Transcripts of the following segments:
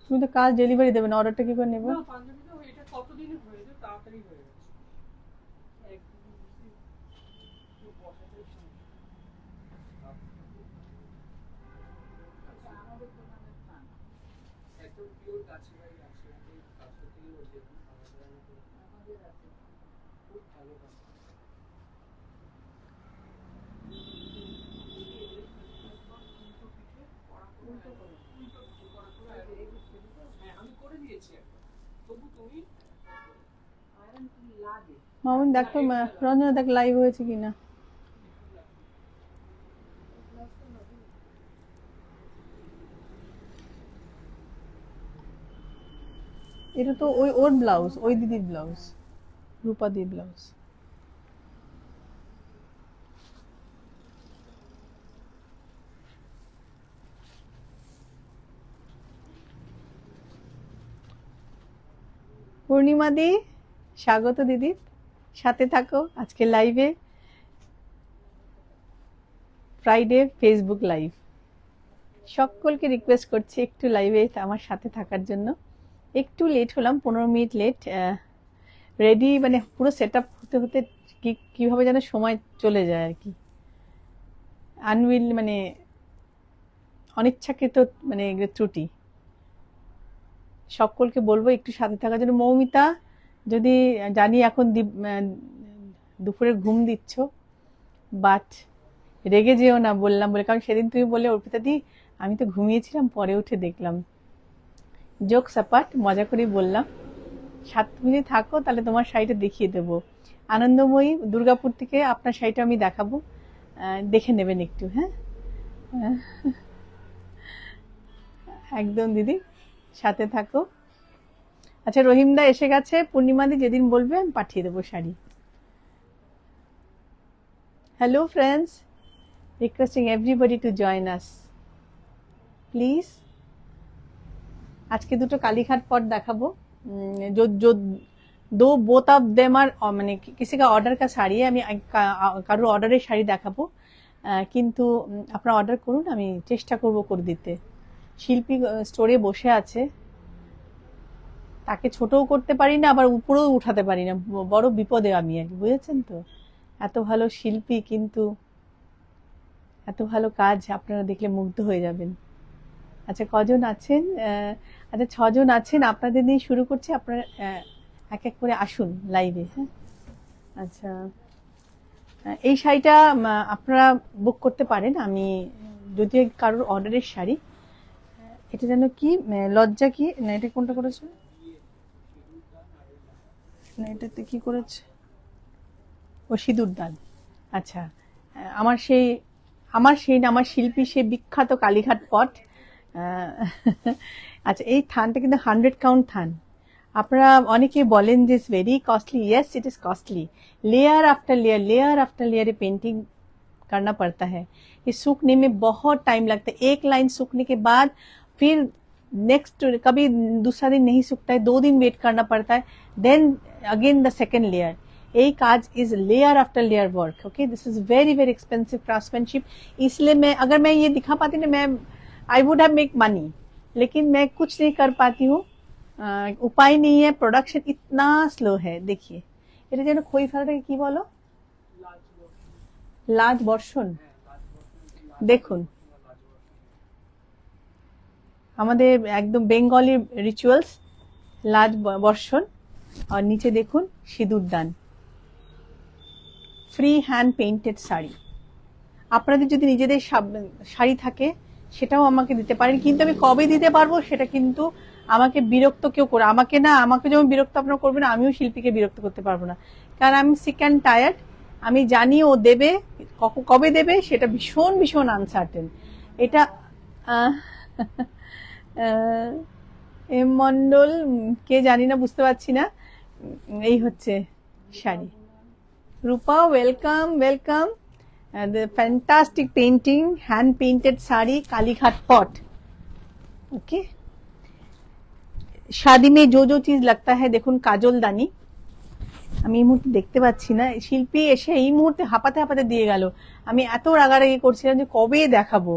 তুমি তো কাজ ডেলিভারি দেবে না, অর্ডারটা কি করে নেবে? মামুন দেখ তো, রঞ্জনা দেখ লাইভ হয়েছে কিনা। এটা তো ওর ব্লাউজ, ওই দিদির ব্লাউজ, রূপা দিদির ব্লাউজ। পূর্ণিমা দি স্বাগত দিদি, সাথে থাকো আজকে লাইভে, ফ্রাইডে ফেসবুক লাইভ। সকলকে রিকোয়েস্ট করছি একটু লাইভে আমার সাথে থাকার জন্য। একটু লেট হলাম, 15 মিনিট লেট। রেডি মানে পুরো সেট আপ হতে হতে কিভাবে যেন সময় চলে যায় আর কি, আনউইল মানে অনিচ্ছাকৃত মানে ত্রুটি। সকলকে বলবো একটু সাথে থাকার জন্য। মৌমিতা, যদি জানি এখন দুপুরে ঘুম দিচ্ছ, বাট রেগে যেও না বললাম বলে, কারণ সেদিন তুমি বলে অর্পিতা দি আমি তো ঘুমিয়েছিলাম, পরে উঠে দেখলাম। জোক সাপাট, মজা করে বললাম। 7 মিনিট থাকো তাহলে তোমার শাড়িটা দেখিয়ে দেবো। আনন্দময়ী দুর্গাপুর থেকে আপনার শাড়িটা আমি দেখাবো, দেখে নেবেন একটু। হ্যাঁ একদম দিদি, সাথে থাকো। আচ্ছা রহিমদা এসে গেছে, পূর্ণিমাদি যেদিন বলবে আমি পাঠিয়ে দেবো sari. Hello friends, requesting everybody to join us please. আজকে দুটো কালীঘাট পট দেখাবো। दो बोथ ऑफ देम आर মানে किसी का ऑर्डर का শাড়ি, আমি কারোর অর্ডারের শাড়ি দেখাবো, কিন্তু আপনারা অর্ডার করুন, আমি চেষ্টা করব করে দিতে। শিল্পী স্টোরে বসে আছে, তাকে ছোটও করতে পারি না আবার উপরেও উঠাতে পারি না, বড় বিপদে আমি আর কি, বুঝেছেন তো। এত ভালো শিল্পী, কিন্তু এত ভালো কাজ, আপনারা দেখলে মুগ্ধ হয়ে যাবেন। আচ্ছা কজন আছেন? আচ্ছা 6 জন আছেন, আপনাদের নিয়ে শুরু করছি। আপনারা এক এক করে আসুন লাইভে। হ্যাঁ আচ্ছা, এই শাড়িটা আপনারা বুক করতে পারেন। আমি যদি কারোর অর্ডারের শাড়ি, এটা যেন কি লজ্জা কি না, এটা কোনটা করেছে না, এটাতে কি করেছে, ও সিঁদুর দান। আচ্ছা আমার শিল্পী সেই বিখ্যাত কালীঘাট পট। আচ্ছা এই থানটা কিন্তু 100 কাউন্ট থান। আপনারা অনেকে বলেন যে it's very costly, yes it is costly. Layer after layer painting करना पड़ता है, ये सूखने में बहुत टाइम लगता है। एक लाइन सूखने के बाद फिर नेक्स्ट, कभी दूसरा दिन नहीं सूखता है, 2 दिन वेट करना पड़ता है, then again the second layer. यही cause is layer after layer work. Okay, this is very very expensive craftsmanship. इसलिए मैं, अगर मैं ये दिखा पाती ना, मैं I would have make money, लेकिन मैं कुछ नहीं कर पाती हूँ, উপায় নেই। প্রোডাকশন ইতনা স্লো হ্যাঁ। দেখিয়ে এটা যেন খই ফেলাটাকে কি বলো, লাজ বর্ষণ। দেখুন আমাদের একদম বেঙ্গলি রিচুয়ালস, লাজ বর্ষণ। আর নিচে দেখুন সিঁদুর দান, ফ্রি হ্যান্ড পেইন্টেড শাড়ি। আপনাদের যদি নিজেদের শাড়ি থাকে সেটাও আমাকে দিতে পারেন, কিন্তু আমি কবে দিতে পারবো সেটা কিন্তু আমাকে বিরক্ত কেউ করে, আমাকে যেমন বিরক্ত আপনারা করবেন, আমিও শিল্পীকে বিরক্ত করতে পারবো না, কারণ আমি সিক অ্যান্ড টায়ার্ড। আমি জানি ও দেবে, কবে দেবে সেটা ভীষণ ভীষণ আনসার্টেন। এটা এম মন্ডল কে জানি না, বুঝতে পারছি না। এই হচ্ছে sari. Rupa welcome welcome. The fantastic painting, hand painted sari, Kalighat pot. Okay. शादी में जो जो चीज लगता है, देखुन काजल दानी, আমি এই মুহূর্তে দেখতে পাচ্ছি না, শিল্পী এসে এই মুহূর্তে হাঁপাতে হাঁপাতে দিয়ে গেল, আমি এত রাগারাগি করছিলাম যে কবে দেখাবো।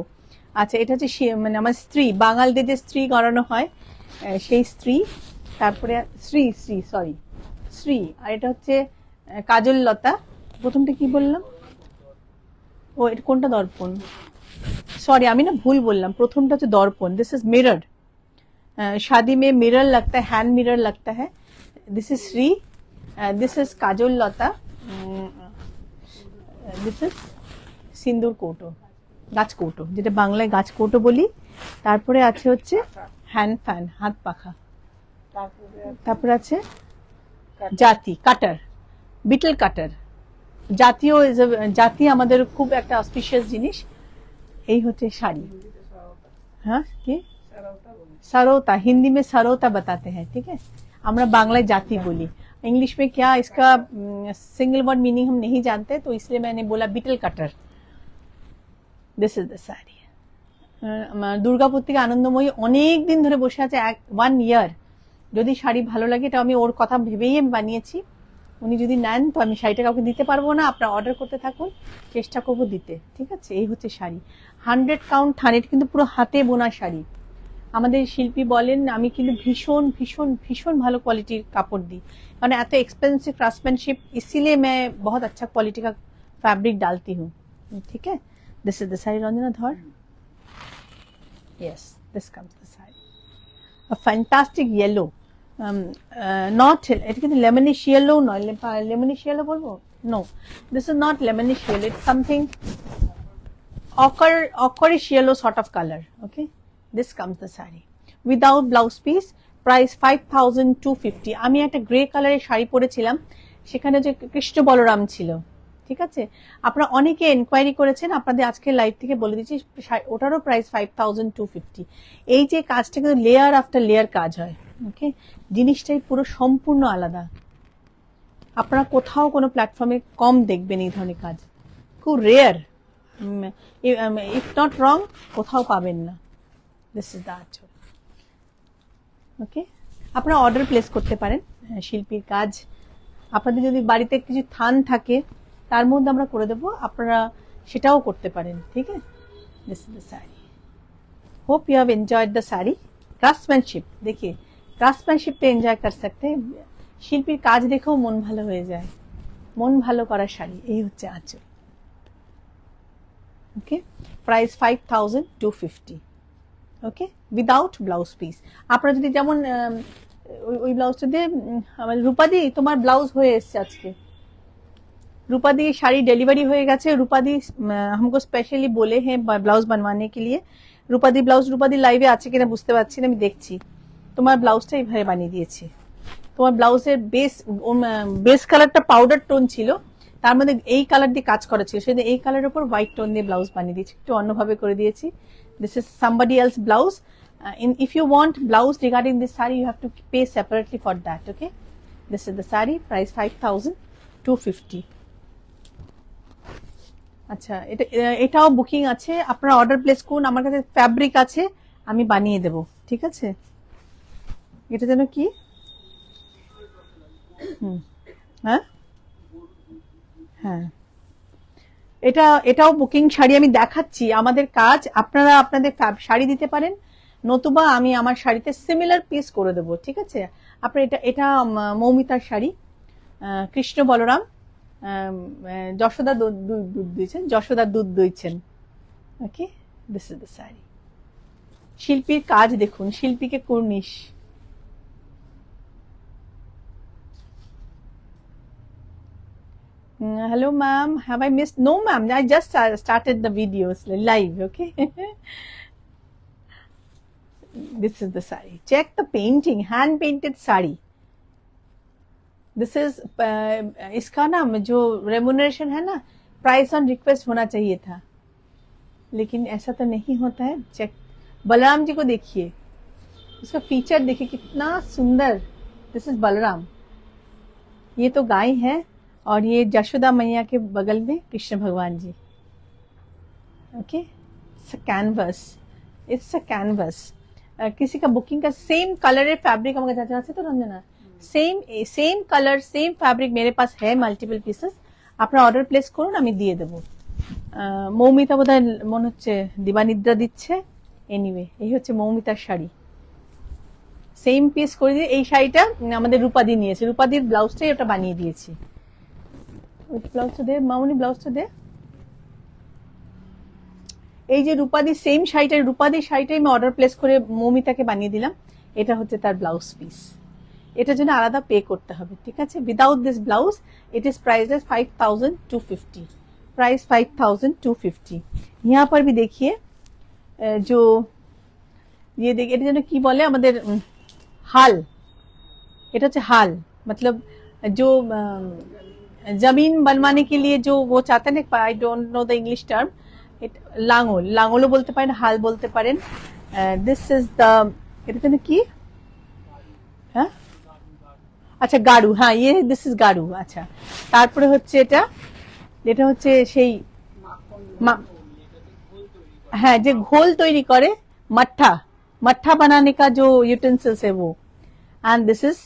আচ্ছা, এটা হচ্ছে মানে আমার স্ত্রী, বাঙালিদের যে স্ত্রী করানো হয় সেই স্ত্রী, তারপরে শ্রী শ্রী সরি শ্রী, আর এটা হচ্ছে কাজল লতা। প্রথমটা কি বললাম, ও এটা কোনটা, দর্পণ, सॉरी আমি না ভুল বললাম, প্রথমটা হচ্ছে দর্পণ। दिस इज मिरर, शादी में मिरर लगता है, हैंड मिरर लगता है। This is Shri, this is Kajal Lata, this is সিন্দুর কৌটো, গাছ কৌটো, যেটা বাংলায় গাছ কৌটো বলি। তারপরে আছে হচ্ছে হ্যান্ড ফ্যান, হাত পাখা। তারপরে আছে জাতি, কাটার, বিটল কাটার। জাতীয় জাতি আমাদের খুব একটা অসপিশিয়াস জিনিস। এই হচ্ছে শাড়ি। हाँ কি सरोता, हिंदी में सरोता बताते हैं, ठीक है। আমরা বাংলায় জাতি বলি, इंग्लिश में क्या इसका सिंगल वर्ड मीनिंग हम नहीं जानते, तो इसलिए मैंने बोला betel cutter. This is the sari. Durgapur থেকে আনন্দময়ী অনেক দিন ধরে বসে আছে, 1 ইয়ার। যদি শাড়ি ভালো লাগে, এটা আমি ওর কথা ভেবেই আমি বানিয়েছি, উনি যদি নেন তো আমি শাড়িটা কাউকে দিতে পারবো না, আপনারা অর্ডার করতে থাকুন, চেষ্টা করবো দিতে, ঠিক আছে। এই হচ্ছে শাড়ি, 100 কাউন্ট থান, এটা কিন্তু পুরো হাতে বোনা শাড়ি। আমাদের শিল্পী বলেন আমি কিন্তু ভীষণ ভীষণ ভীষণ ভালো কোয়ালিটির কাপড় দিই, কারণ এত এক্सपेंसिव क्राफ्ट्समैनशिप, इसीलिए मैं बहुत अच्छा क्वालिटी का फैब्रिक डालती हूँ, ठीक है। This is the sari, Ranjana Dhar, yes, this comes the sari, a fantastic yellow, not, এটা কিন্তু লেমনিশ ইয়েলো নয়, লেমনিশ ইয়েলো বলবো, no, this is not lemonish yellow, it's something ochreish yellow sort of color, okay। This comes the saree without blouse piece, price 5250। আমি একটা grey কালারের শাড়ি পরেছিলাম, সেখানে যে কৃষ্ণ বলরাম ছিল, ঠিক আছে। আপনারা অনেকে এনকোয়ারি করেছেন, আপনাদের আজকে লাইভ থেকে বলে দিচ্ছি, ওটারও প্রাইস 5250। এই যে কাজটা কিন্তু লেয়ার আফটার লেয়ার কাজ হয়, ওকে। জিনিসটাই পুরো সম্পূর্ণ আলাদা, আপনারা কোথাও কোনো প্ল্যাটফর্মে কম দেখবেন এই ধরনের কাজ, খুব রেয়ার, ইফ নট রং কোথাও পাবেন না। দিস ইজ দ্য আঁচল, ওকে। আপনারা অর্ডার প্লেস করতে পারেন, শিল্পীর কাজ। আপনাদের যদি বাড়িতে কিছু থান থাকে তার মধ্যে আমরা করে দেবো, আপনারা সেটাও করতে পারেন, ঠিক আছে। This is the sari, hope you have enjoyed the sari. Craftsmanship देखिए, क्राफ्ट्समैनशिप तो एंजॉय कर सकते हैं, শিল্পীর কাজ দেখেও মন ভালো হয়ে যায়, মন ভালো করা শাড়ি। এই হচ্ছে আঁচল, ওকে। প্রাইস 5250, ওকে, উইদাউট ব্লাউজ পিস। আপনারা যদি যেমন ওই ব্লাউজটা দিয়ে, রূপাদি তোমার ব্লাউজ হয়ে এসছে আজকে, रूपादी শাড়ি ডেলিভারি হয়ে গেছে। रूपादी हमको स्पेशली बोले हैं ब्लाउज बनवाने के लिए। रूपादी ब्लाउज, रूपादी লাইভে আছে কিনা বুঝতে পারছি না, আমি দেখছি। তোমার ব্লাউজটা এইভাবে বানিয়ে দিয়েছি। তোমার ব্লাউজের বেস কালারটা পাউডার টোন ছিল, তার মধ্যে এই কালার দিয়ে কাজ করা ছিল, সেদিন এই কালারের উপর হোয়াইট টোন দিয়ে ব্লাউজ বানিয়ে দিয়েছি, একটু অন্যভাবে করে দিয়েছি। This is somebody else blouse. If you want blouse regarding this saree, you have to pay separately for that, okay। This is the saree, price 5250। আচ্ছা, এটাও বুকিং আছে, আপনারা অর্ডার প্লেস করুন, আমার কাছে ফ্যাব্রিক আছে, আমি বানিয়ে দেব, ঠিক আছে। এটা যেন কি, হ্যাঁ হ্যাঁ, এটাও বুকিং শাড়ি আমি দেখাচ্ছি। আমাদের কাজ, আপনারা আপনাদের শাড়ি দিতে পারেন, নতুবা আমি আমার শাড়িতে সিমিলার পিস করে দেবো, ঠিক আছে। আপনার এটা মৌমিতার শাড়ি, কৃষ্ণ বলরাম, যশোদা দুধ দিয়েছেন, যশোদা দুধ দইছেন, okay. This is the sari. শিল্পীর কাজ দেখুন, শিল্পীকে কুর্নিশ। Hello ma'am, have I missed? No ma'am, I just started the videos live, okay। This is the sari, check the painting, hand painted sari। This is इसका ना जो रेमुनरेशन है ना, प्राइस ऑन रिक्वेस्ट होना चाहिए था, लेकिन ऐसा तो नहीं होता है। चेक, बलराम जी को देखिए, उसका फीचर देखिए कितना सुंदर। दिस इज बलराम, ये तो गाय है, और ये यशोदा मैया के बगल में कृष्ण भगवान ji, okay. It's a canvas, it's a canvas. किसी का बुकिंग का सेम कलर फैब्रिक আমাকে যাচ্ছে আছে তো Ranjana, same colour same fabric मेरे पास है মাল্টিপল পিসেস। আপনারা অর্ডার প্লেস করুন, আমি দিয়ে দেবো। মৌমিতা বোধহয় মনে হচ্ছে দিবানিদ্রা দিচ্ছে। এনিওয়ে, এই হচ্ছে মৌমিতার শাড়ি, সেম পিস করে দিয়ে। এই শাড়িটা আমাদের রূপাদি নিয়েছে, রূপাদির ব্লাউজটাই ওটা বানিয়ে দিয়েছি। ব্লাউজটা দে মামুনি, ব্লাউজটা দে। এই যে রূপাদি সেম শাড়িটা, রূপাদির শাড়িটাই আমি অর্ডার প্লেস করে মৌমিতাকে বানিয়ে দিলাম। এটা হচ্ছে তার ব্লাউজ পিস, এটার জন্য আলাদা পে করতে হবে, ঠিক আছে। Without this blouse it is price 5250, price 5250। यहाँ पर भी देखिए जो ये देखिए, এটা যেন কি বলে আমাদের हाल, এটা হচ্ছে हाल मतलब जो जमीन बनवाने के लिए जो वो चाहते हैं ना, I don't know the English term, लांगोल, लांगोलও বলতে পারেন, हाल বলতে পারেন। দিস ইজ দ্য, এটা যেন কি, হ্যাঁ আচ্ছা গাড়ু, হ্যাঁ ইয়ে দিস ইজ গাড়ু। আচ্ছা, তারপরে হচ্ছে এটা, এটা হচ্ছে সেই হ্যাঁ যে ঘোল তৈরি করে, मट्ठा, मट्ठा बनाने का जो यूटेंसिल्स है वो। एंड दिस इज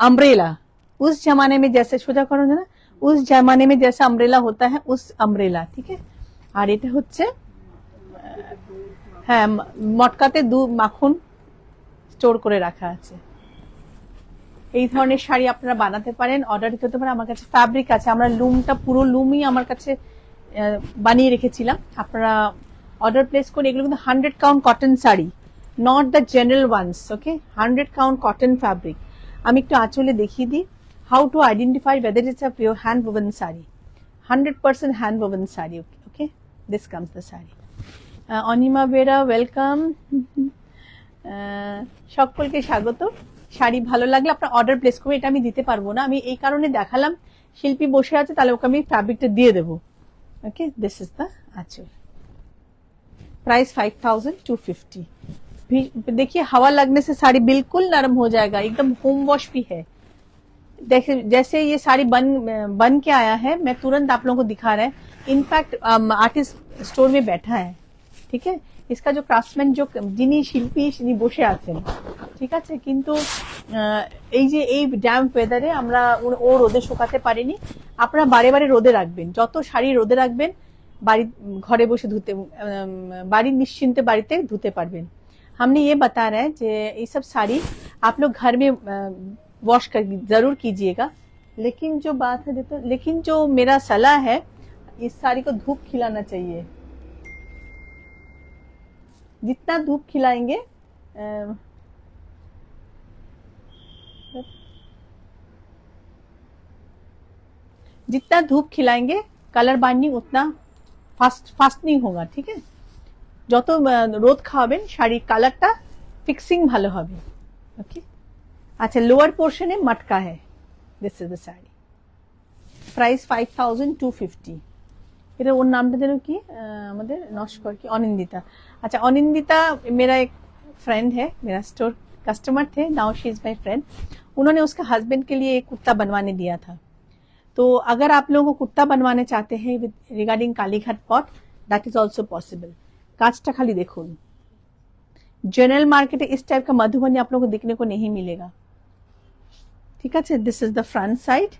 अम्ब्रेला, उस जमाने में जैसे সোজা করো না, उस जमाने में जैसा अम्ब्रेला होता है, उस अम्ब्रेला, ठीक है। আর এটা হচ্ছে হ্যাঁ মটকাতে মাখন স্টোর করে রাখা আছে। এই ধরনের শাড়ি আপনারা বানাতে পারেন, অর্ডার করতে পারেন। আমার কাছে ফ্যাব্রিক আছে, আমরা লুমটা পুরো লুমই আমার কাছে বানিয়ে রেখেছিলাম। আপনারা অর্ডার প্লেস করে, এগুলো কিন্তু 100 count cotton sari, not the general ones, okay. 100 count cotton fabric. আমি একটু আঁচলে দেখিয়ে দিই how to identify whether it's a pure hand woven sari. 100% hand woven sari, okay. This comes the sari. Anima Bera welcome, সকলকে স্বাগত। শাড়ি ভালো লাগলে আপনার অর্ডার প্লেস করবেন। এটা আমি দিতে পারবো না, আমি এই কারণে দেখালাম, শিল্পী বসে আছে, তাহলে ওকে আমি ফ্যাব্রিকটা দিয়ে দেবো, okay. This is the anchal, price 5250। देखिए हवा लगने से साड़ी बिल्कुल नरम हो जाएगा, एकदम होम वॉश भी है। देखिए जैसे ये साड़ी बन के आया है, मैं तुरंत आप लोगों को दिखा रहा है। इनफैक्ट आर्टिस्ट स्टोर में बैठा है, ठीक है। इसका जो क्राफ्टसमैन, जो যিনি শিল্পী, তিনি বসে আছেন, ঠিক আছে। কিন্তু এই যে এই ড্যাম্প ওয়েদারে আমরা ও রোদে শুকাতে পারিনি। আপনারা বারে বারে রোদে রাখবেন, যত শাড়ি রোদে রাখবেন, বাড়ি ঘরে বসে ধুতে, বাড়ির নিশ্চিন্তে বাড়িতে ধুতে পারবেন। हमने ये बता रहा है कि ये सब साड़ी आप लोग घर में वॉश कर जरूर कीजिएगा। लेकिन जो बात है, लेकिन जो मेरा सलाह है, इस साड़ी को धूप खिलाना चाहिए। जितना धूप खिलाएंगे जितना धूप खिलाएंगे कलर बाइंडिंग उतना फास्ट नहीं होगा, ठीक है। যত রোদ খাওয়াবেন শাড়ির কালারটা ফিক্সিং ভালো হবে, ওকে। আচ্ছা, লোয়ার পোর্শনে মটকা है, this is the sari, price 5250। এটা ওর নামটা যেন কি, আমাদের নস্কর কি, অনিন্দিতা। अच्छा अनिंदिता मेरा एक फ्रेंड है, मेरा स्टोर कस्टमर थे, now she is my friend. उन्होंने उसके हस्बैंड के लिए एक कुर्ता बनवाने दिया था। तो अगर आप लोगों को कुर्ता बनवाने चाहते हैं regarding Kalighat pot, that is also possible. कांचटा खाली देखो, जनरल मार्केट इस टाइप का मधुबनी आप लोगों को देखने को नहीं मिलेगा, ठीक है। This is the front side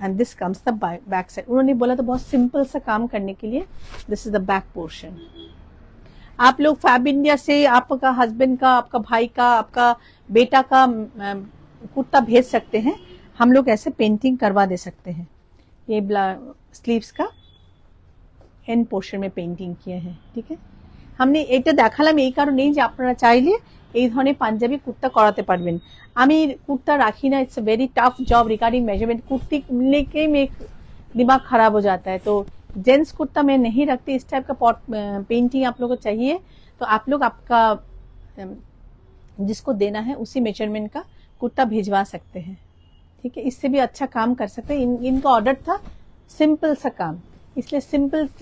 and this comes the back side. उन्होंने बोला तो बहुत सिंपल सा काम करने के लिए, this is the back portion. आप लोग फैब इंडिया से आपका हस्बैंड का, आपका भाई का, आपका बेटा का कुर्ता भेज सकते हैं, हम लोग ऐसे पेंटिंग करवा दे सकते हैं। ये स्लीव्स का एंड पोर्शन में पेंटिंग किए हैं, ठीक है। हमने এটা দেখালাম এই কারণেই যে আপনারা চাইলে এই ধরনের পাঞ্জাবি কুর্তা করাতে পারবেন। আমি কুর্তা রাখি না, it's a very tough job regarding measurement. Kurti लेके में दिमाग खराब हो जाता है, तो जेंट्स कुर्ता मैं नहीं रखती। इस टाइप का पॉट पेंटिंग आप लोगों को चाहिए तो आप लोग आपका जिसको देना है उसी मेजरमेंट का कुर्ता भिजवा सकते हैं, ठीक है। इससे भी अच्छा काम कर सकते हैं। इनका ऑर्डर था सिंपल सा काम, इसलिए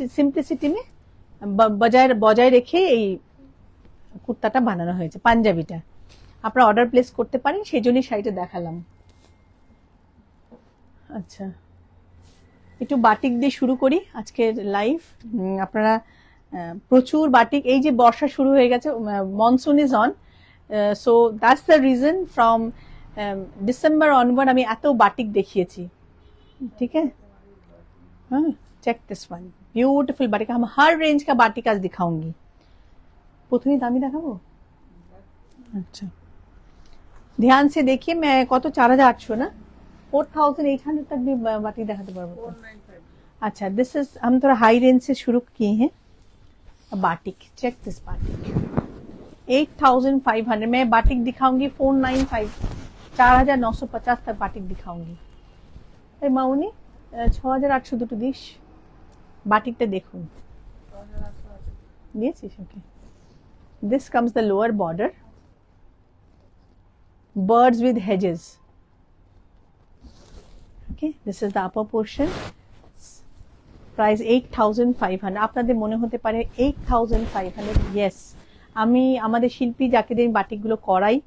সিম্পলিসিটি में বজায় রেখে এই কুর্তাটা বানানো হয়েছে, পাঞ্জাবিটা। আপনারা অর্ডার প্লেস করতে পারেন, সেই জন্যই শাড়িটা দেখালাম। আচ্ছা, একটু বাটিক দিয়ে শুরু করি আজকের লাইভ। আপনারা প্রচুর বাটিক, এই যে বর্ষা শুরু হয়ে গেছে, monsoon is on, so that's the reason from December onward আমি এত বাটিক দেখিয়েছি ठीक है हाँ check this one beautiful batik हम हर रेंज का बाटिक आज दिखाऊंगी প্রথমে দামি দেখাবো अच्छा ध्यान से देखिए मैं কত 4800 ना 4800 तक भी बाटिक दिखाते पारबो अच्छा दिस इज हम थोड़ा हाई रेंज से शुरू किए हैं बाटिक चेक दिस बाटिक 8500 मैं बाटिक दिखाऊंगी 495 4950 तक बाटिक दिखाऊंगी माउनी 6800 দুটো দিস বাটিকটা দেখুন দিয়েছিস ওকে this comes the lower border birds with hedges okay this is the upper portion price 8500 আপনাদের মনে হতে পারে 8500 yes আমি আমাদের শিল্পী যাকে দিয়ে বাটিকগুলো করাই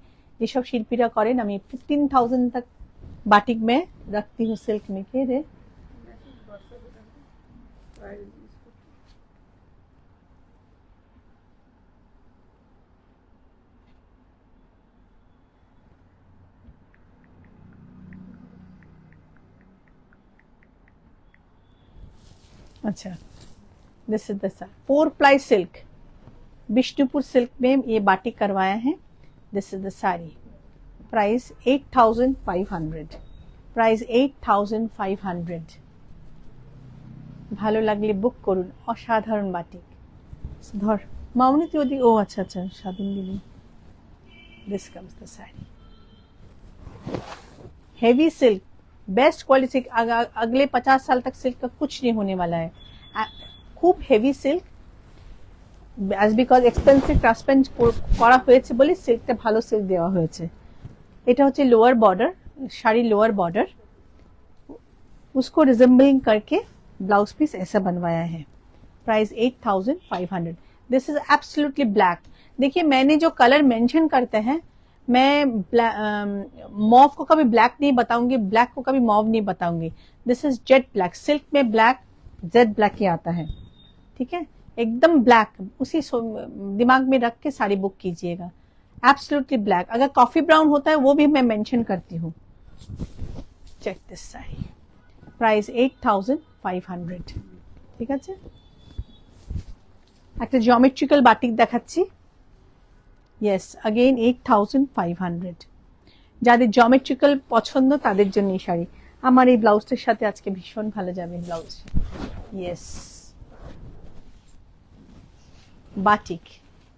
যেসব শিল্পীরা করেন আমি 15000 तक बाटिक में रखती हूँ सिल्क में के रे अच्छा this is the 4 ply silk Bishnupur silk में ये बाटिक करवाया है this is the sari price 8500 price 8500 ভালো লাগলে বুক করুন অসাধারণ বাটিক ধর মামনি তুই ওদিকে ও আচ্ছা আচ্ছা স্বাধীন দিলি this comes the sari heavy silk best quality अगले 50 साल तक सिल्क का कुछ नहीं होने वाला है खूब heavy silk as because expensive craftsman করা হয়েছে বলে সিল্কটা ভালো সিল্ক দেওয়া হয়েছে এটা হচ্ছে lower border sari lower border उसको रिजेंबलिंग करके ब्लाउज पीस ऐसा बनवाया है price 8500 this is absolutely black देखिए मैंने जो कलर मेंशन करते हैं मैं मॉव को कभी ब्लैक नहीं बताऊंगी ब्लैक को कभी मॉव नहीं बताऊंगी this is jet black silk में ब्लैक जेट ब्लैक ही आता है ठीक है एकदम ब्लैक उसी दिमाग में रख के साड़ी बुक कीजिएगा एब्सोल्युटली ब्लैक अगर कॉफी ब्राउन होता है वो भी मैं मेंशन करती हूँ चेक दिस साड़ी प्राइस 8500 ঠিক আছে একটা জিওমেট্রিক্যাল বাটিক দেখাচ্ছি यस अगेन 8500 যাদের জিওমেট্রিক্যাল পছন্দ তাদের জন্য এই শাড়ি আমার এই ব্লাউজটার সাথে আজকে ভীষণ ভালো যাবে blouse yes batik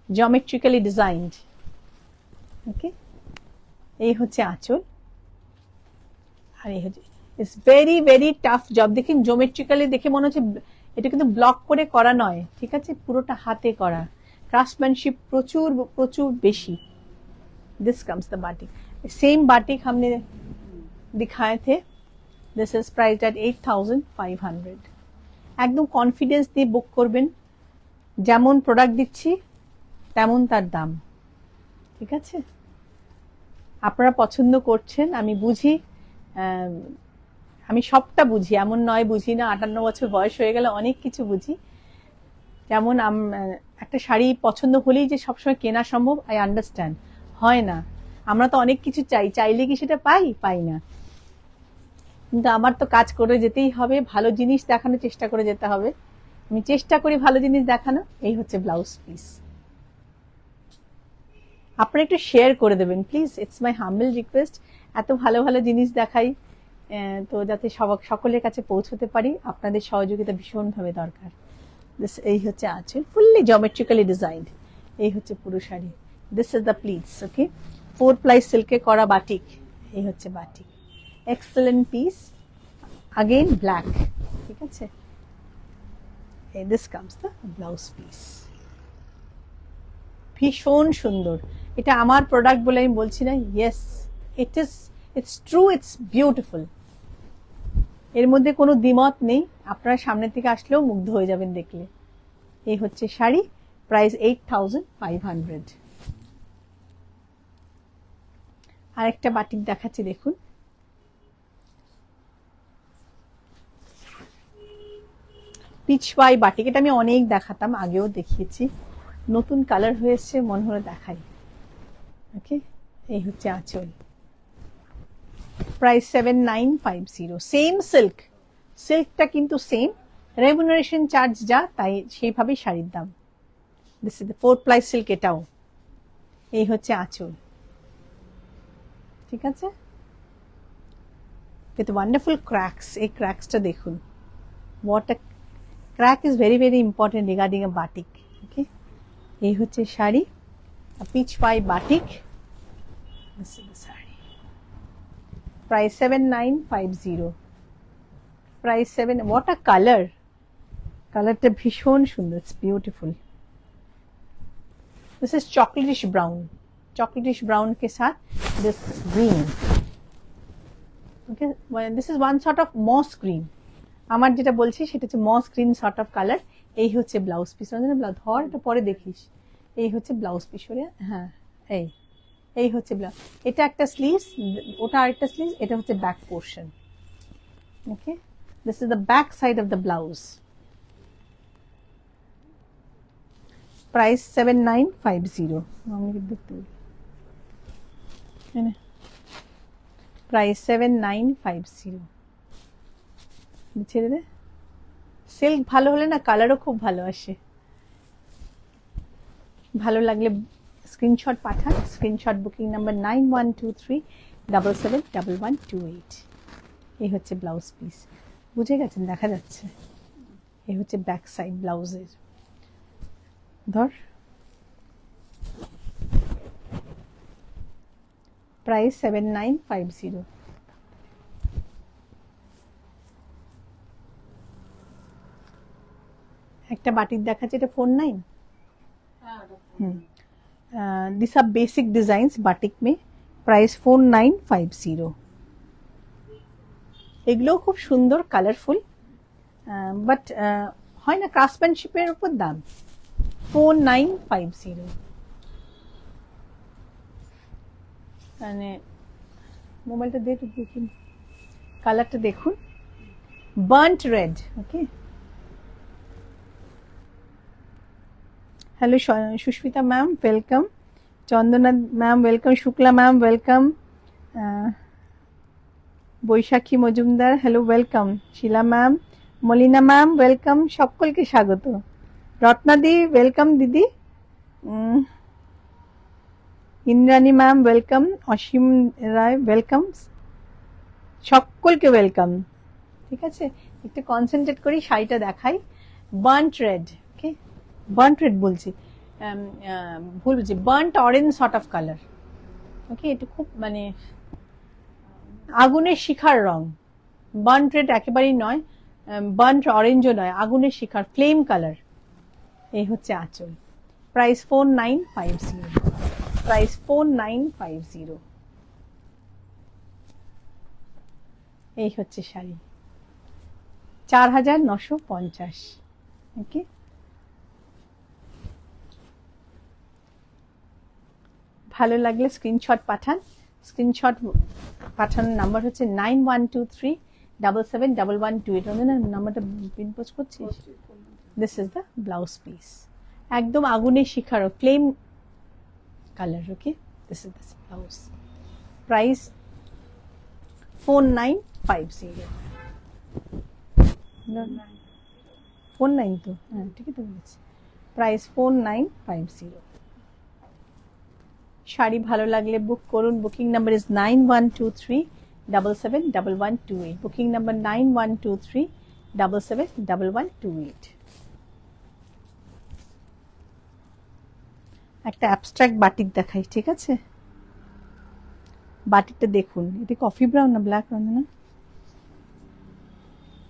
geometrically designed okay এই হচ্ছে আঁচল আর এই হচ্ছে it's very very tough job দেখেন জিওমেট্রিক্যালি দেখে মনে হচ্ছে এটা কিন্তু ব্লক করে করা নয় ঠিক আছে পুরোটা হাতে করা क्राफ्टमैनशिप प्रचुर प्रचुर बेशी this comes the batik same batik हमने दिखाए थे दिस इज प्राइस्ड एट 8500 एकदम कॉन्फिडेंस দিয়ে বুক করবেন যেমন প্রোডাক্ট দিচ্ছি তেমন তার দাম ঠিক আছে আপনারা পছন্দ করছেন আমি বুঝি আমি সবটা বুঝি এমন নয় বুঝি না 58 বছর বয়স হয়ে গেল অনেক কিছু বুঝি যেমন একটা শাড়ি পছন্দ হলেই যে সবসময় কেনা সম্ভব আই আন্ডারস্ট্যান্ড হয় না আমরা তো অনেক কিছু চাইলে কি সেটা পাই না কিন্তু আমার তো কাজ করে যেতেই হবে ভালো জিনিস দেখানোর চেষ্টা করে যেতে হবে আমি চেষ্টা করি ভালো জিনিস দেখানো এই হচ্ছে ব্লাউজ পিস আপনারা একটু শেয়ার করে দেবেন please it's my humble request এত ভালো ভালো জিনিস দেখাই তো যাতে সকলের কাছে পৌঁছতে পারি আপনাদের সহযোগিতা ভীষণভাবে দরকার दिस এই হচ্ছে আঁচল ফুললি জিওমেট্রিক্যালি ডিজাইনড এই হচ্ছে পুরো sari this is the pleats okay 4 ply সিল্কে করা বাটিক এই হচ্ছে batik excellent piece again black ঠিক আছে এই this comes the blouse piece ভীষণ সুন্দর এটা আমার প্রোডাক্ট বলে আমি বলছি না yes it's true it's beautiful এর মধ্যে কোনো দ্বিমত নেই আপনারা সামনে থেকে আসলেও মুগ্ধ হয়ে যাবেন দেখলে এই হচ্ছে শাড়ি প্রাইস 8500 আরেকটা বাটিক দেখাচ্ছি দেখুন পিচওয়াই বাটিক এটা আমি অনেক দেখাতাম আগেও দেখিয়েছি নতুন কালার হয়েছে মনে হলো দেখাই ওকে, এই হচ্ছে আঁচল। প্রাইস 7950। সেম সিল্ক, সিল্কটা কিন্তু সেম, রেমুনারেশন চার্জ যা তাই সেইভাবেই শাড়ির দাম। This is the 4 ply silk, এটাও। এই হচ্ছে আঁচল, ঠিক আছে, with wonderful cracks। এই ক্র্যাক্সটা দেখুন, what a crack is very very important regarding a batik। Okay, এই হচ্ছে শাড়ি, পিচ পাই batik. This is the sari. Price 7950। Price 7। what a color, কালারটা ভীষণ সুন্দর, it's beautiful. This is chocolatish brown, chocolatish brown के साथ this green. Okay, this is one sort of moss green. আমার যেটা বলছি সেটা হচ্ছে moss green sort of colour. এই হচ্ছে ব্লাউজ পিস, ব্লাউজ ধর, এটা পরে দেখিস। এই হচ্ছে ব্লাউজ পিস, হ্যাঁ, এই এই হচ্ছে ব্লাউজ। এটা একটা স্লিভস, ওটা আরেকটা স্লিভস, এটা হচ্ছে back portion. Okay, this is the back side of the blouse. Price 7950। Price 7950। ছেড়ে দে। সিল্ক ভালো হলে না কালারও খুব ভালো আসে। ভালো লাগলে স্ক্রিনশট পাঠান। Screenshot booking number 9123771128। এই হচ্ছে ব্লাউজ পিস, বুঝে গেছেন? দেখা যাচ্ছে। এই হচ্ছে ব্যাক সাইড ব্লাউজের। ধর, প্রাইস 7950। একটা বাটিক দেখাচ্ছে, এটা 49। This are basic designs batik में। प्राइस 4950। এগুলো খুব সুন্দর, কালারফুল, বাট হয় না ক্রাফটম্যানশিপের উপর দাম। 4950। মানে মোবাইলটা দেখুন, কালারটা দেখুন, burnt red. Okay, hello Sushmita ma'am, welcome. Chandana ma'am welcome, Shukla ma'am welcome, Baishakhi Majumdar hello welcome, Sheela ma'am, Malina ma'am welcome, সকলকে স্বাগত। রত্নাদি ওয়েলকাম দিদি, Indrani ma'am welcome, Asim Roy welcome, সকলকে ওয়েলকাম। ঠিক আছে, একটু কনসেন্ট্রেট করি, শাড়িটা দেখাই। Burnt red, okay, burnt red বলছি, ভুল বলছি, burnt orange sort of colour. Okay, এটা খুব মানে আগুনের শিখার রং। বার্ন্ট রেড একেবারেই নয়, বার্ন্ট অরেঞ্জও নয়, আগুনের শিখার, ফ্লেম কালার। এই হচ্ছে আঁচল। প্রাইস 4950। প্রাইস 4950। এই হচ্ছে শাড়ি, 4950। ওকে, ভালো লাগলে স্ক্রিনশট পাঠান। স্ক্রিনশট পাঠানোর নাম্বার হচ্ছে 9123771128। নাম্বারটা পিন পোস্ট করছিস। This is the blouse piece, একদম আগুনের শিখার flame colour. Okay, this is the blouse. Price 4950। 49 তো, হ্যাঁ ঠিকই তো বলেছি। প্রাইস 4950। শাড়ি ভালো লাগলে বুক করুন। Booking number is 9123771128। Booking number 9123771128। একটা অ্যাবস্ট্রাক্ট বাটিক দেখাই, ঠিক আছে? বাটিকটা দেখুন, এটা কফি ব্রাউন না ব্ল্যাক ব্রাউন না,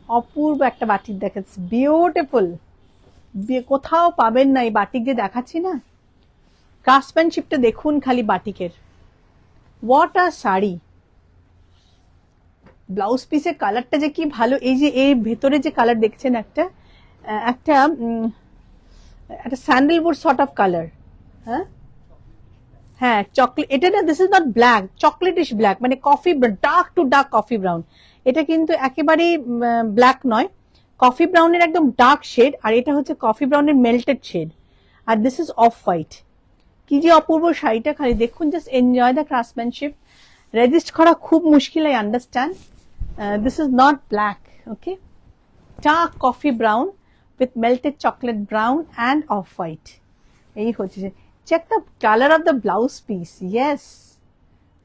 অপূর্ব একটা বাটিক দেখাচ্ছে, বিউটিফুল। কোথাও পাবেন না এই বাটিক যে দেখাচ্ছি না। ক্রাফটম্যানশিপটা দেখুন খালি বাটিকের, হোয়াট আ শাড়ি। ব্লাউজ পিসের কালারটা যে কি ভালো। এই যে এর ভেতরে যে কালার দেখছেন, একটা একটা একটা স্যান্ডেলউড সর্ট অফ কালার। হ্যাঁ হ্যাঁ, চকলেট। এটা না, this is not black, chocolatish black, মানে coffee, dark to dark coffee brown. এটা কিন্তু একেবারেই ব্ল্যাক নয়, কফি ব্রাউনের একদম ডার্ক শেড, আর এটা হচ্ছে কফি ব্রাউনের মেল্টেড শেড, আর দিস ইজ অফ হোয়াইট। কি যে অপূর্ব শাড়িটা, খালি দেখুন, just enjoy the craftsmanship. Resist করা খুব মুশকিল, I understand. This is not black, okay, dark coffee brown with melted chocolate brown and off white. এই হচ্ছে, check the colour of the blouse piece. Yes,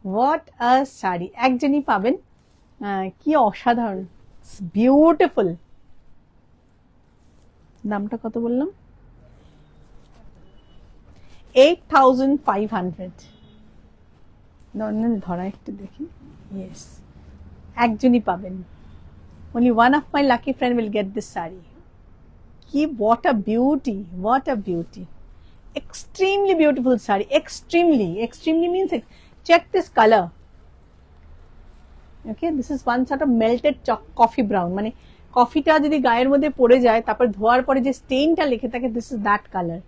what a sari, একজনই পাবেন। কি অসাধারণ, beautiful. দামটা কত বললাম? 8,500। ধরা একটু দেখি। ইয়েস, একজনই পাবেন। only one of my lucky friend will get this saree. কি, what a beauty, what a beauty, extremely beautiful saree, extremely means check this color. Okay, this is one sort of melted coffee brown, মানে কফিটা যদি গায়ের মধ্যে পড়ে যায় তারপর ধোয়ার পরে যে স্টেইনটা লেগে থাকে, this is that color.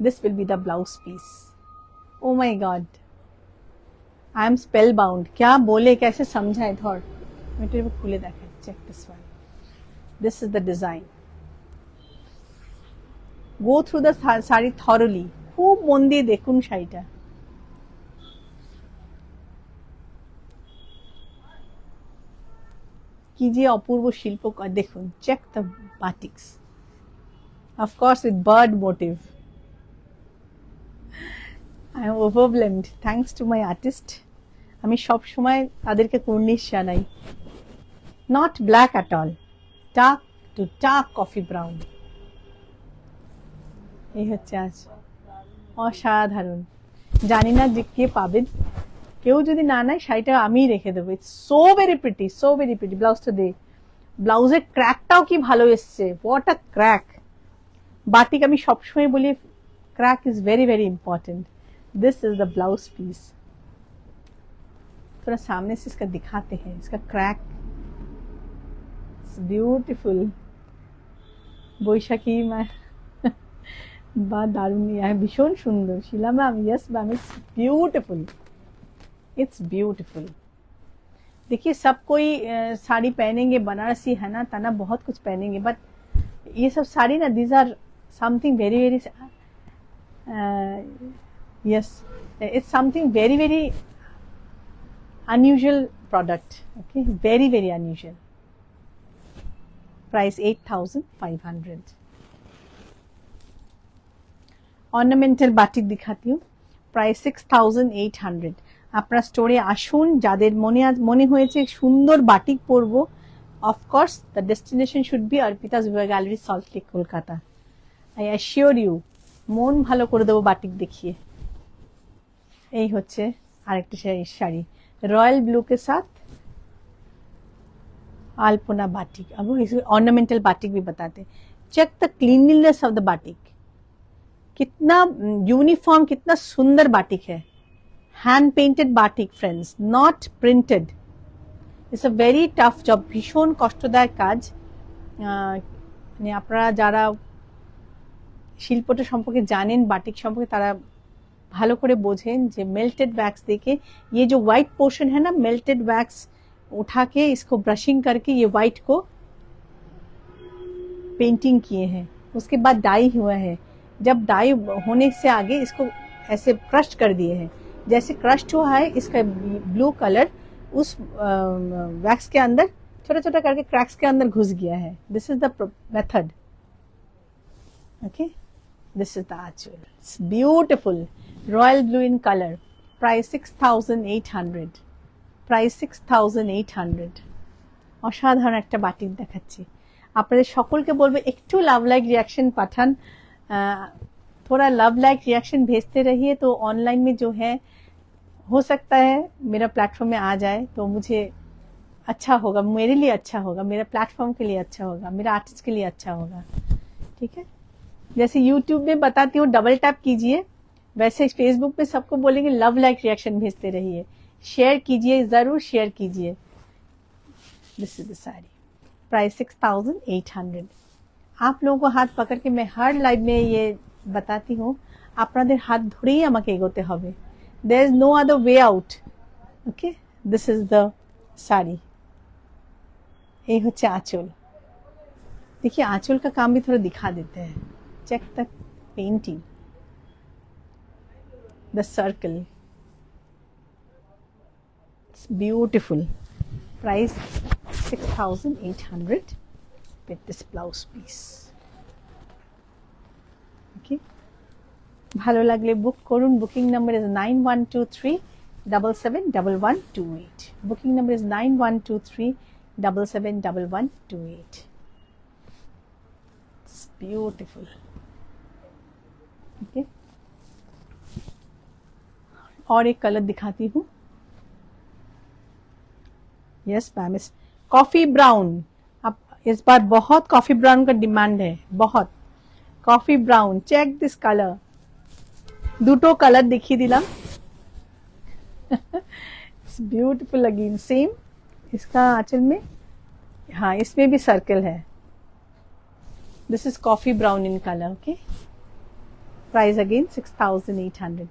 This will be the blouse piece. Oh my god, I am spellbound. क्या बोले, कैसे समझाए, धर मेटेरियल खुले देखे। Check this one. This is the design. Go through the saree thoroughly. খুব মন দিয়ে দেখুন শাড়িটা। কি যে অপূর্ব শিল্প, দেখুন, check the batiks. Of course with bird motive. I am overwhelmed. Thanks to my artist. আমি সব সময় তাদেরকে কুর্নিশ জানাই। Not black at all. Dark to dark coffee brown. এই হচ্ছে আজ অসাধারণ। জানি না যে কে পাবেন, কেউ যদি না নেয় শাড়িটা আমি রেখে দেবো। It's so very pretty, so very pretty. ব্লাউজটা দে, ব্লাউজের ক্র্যাকটাও কি ভালো এসছে, হোয়াট আ ক্র্যাক। বাটিক আমি সবসময় বলি, crack is very very important. This is the blouse piece. थोड़ा सामने से इसका दिखाते हैं, इसका क्रैक, ब्यूटीफुल। বৈশাখী বা দারুণ, ভীষণ সুন্দর। Sheela ma'am, yes ma'am, it's beautiful, it's beautiful. देखिए, सब कोई साड़ी पहनेंगे, बनारसी है ना, तना बहुत कुछ पहनेंगे, बट ये सब साड़ी ना, these are something very very, yes, it's something very very unusual product, okay, very very unusual. Price 8,500. ornamental batik दिखाती हूँ, price 6,800। আপনারা স্টোরে আসুন, যাদের মনে হয়েছে সুন্দর বাটিক পরবো, of course the destination should be Arpita's Viva Gallery, Salt Lake, Kolkata. I assure you, মন ভালো করে দেবো বাটিক দেখিয়ে। এই হচ্ছে আরেকটা শাড়ি, रॉयल ब्लू के साथ अल्पना बाटिक। अब इसे ऑर्नामेंटल बाटिक भी बताते हैं। Check the cleanliness of the batik, कितना यूनिफॉर्म, कितना सुंदर बाटिक है। Hand painted batik friends, not printed. It's a very tough job, भीषण कष्टदायक কাজ। মানে আপনারা যারা শিল্পটা সম্পর্কে জানেন, বাটিক সম্পর্কে, তারা ভালো করে বোঝেন যে मेल्टेड वैक्स देके ये जो व्हाइट पोर्शन है ना, मेल्टेड वैक्स उठा के इसको ब्रशिंग करके ये व्हाइट को पेंटिंग किए हैं, उसके बाद डाई हुआ है। जब डाई होने से आगे इसको ऐसे क्रश कर दिए हैं, जैसे क्रश्ड हुआ है इसका ब्लू कलर उस वैक्स के अंदर छोटा छोटा करके क्रैक्स के अंदर घुस गया है। This is the method, okay. This is the achal. It's beautiful, royal blue in color. Price 6,800. Price 6,800. অসাধারণ একটা বাটিক দেখাচ্ছি আপনাদের সকলকে। বলবো একটু লাভ লাইক रिएक्शन पाठान, थोड़ा लव लाइक रिएक्शन भेजते रहिए, तो ऑनलाइन में जो है हो सकता है मेरा प्लेटफॉर्म में आ जाए, तो मुझे अच्छा होगा, मेरे लिए अच्छा होगा, मेरा प्लेटफॉर्म के लिए अच्छा होगा, मेरा आर्टिस्ट के लिए अच्छा होगा, ठीक है। जैसे यूट्यूब में बताती हूँ डबल टैप कीजिए, वैसे फेसबुक पे सबको बोलेंगे लव लाइक रिएक्शन भेजते रहिए, शेयर कीजिए, जरूर शेयर कीजिए। This is the sari, price 6,800। आप लोगों को हाथ पकड़ के मैं हर लाइव में ये बताती हूँ, আপনাদের হাত ধরেই আমাকে এগোতে হবে। There is no other way out, okay. This is the sari. ये হচ্ছে आंचल। देखिए आंचल का काम भी थोड़ा दिखा देते हैं। Check the painting, the circle. It's beautiful. Price 6,800 with this blouse piece. Okay. ভালো লাগলে বুক করুন। Booking number is 9123771128. Booking number is 9123771128. It's beautiful. Okay. और एक कलर दिखाती हूँ। यस मैम, इस कॉफी ब्राउन। अब इस बार बहुत कॉफी ब्राउन का डिमांड है, बहुत। Coffee brown, check this colour. দুটো কালার দেখিয়ে দিলাম। It's beautiful again, same. इसका आंचल में, हाँ, इसमें भी सर्कल है। This is coffee brown in colour. Okay, price again 6,800।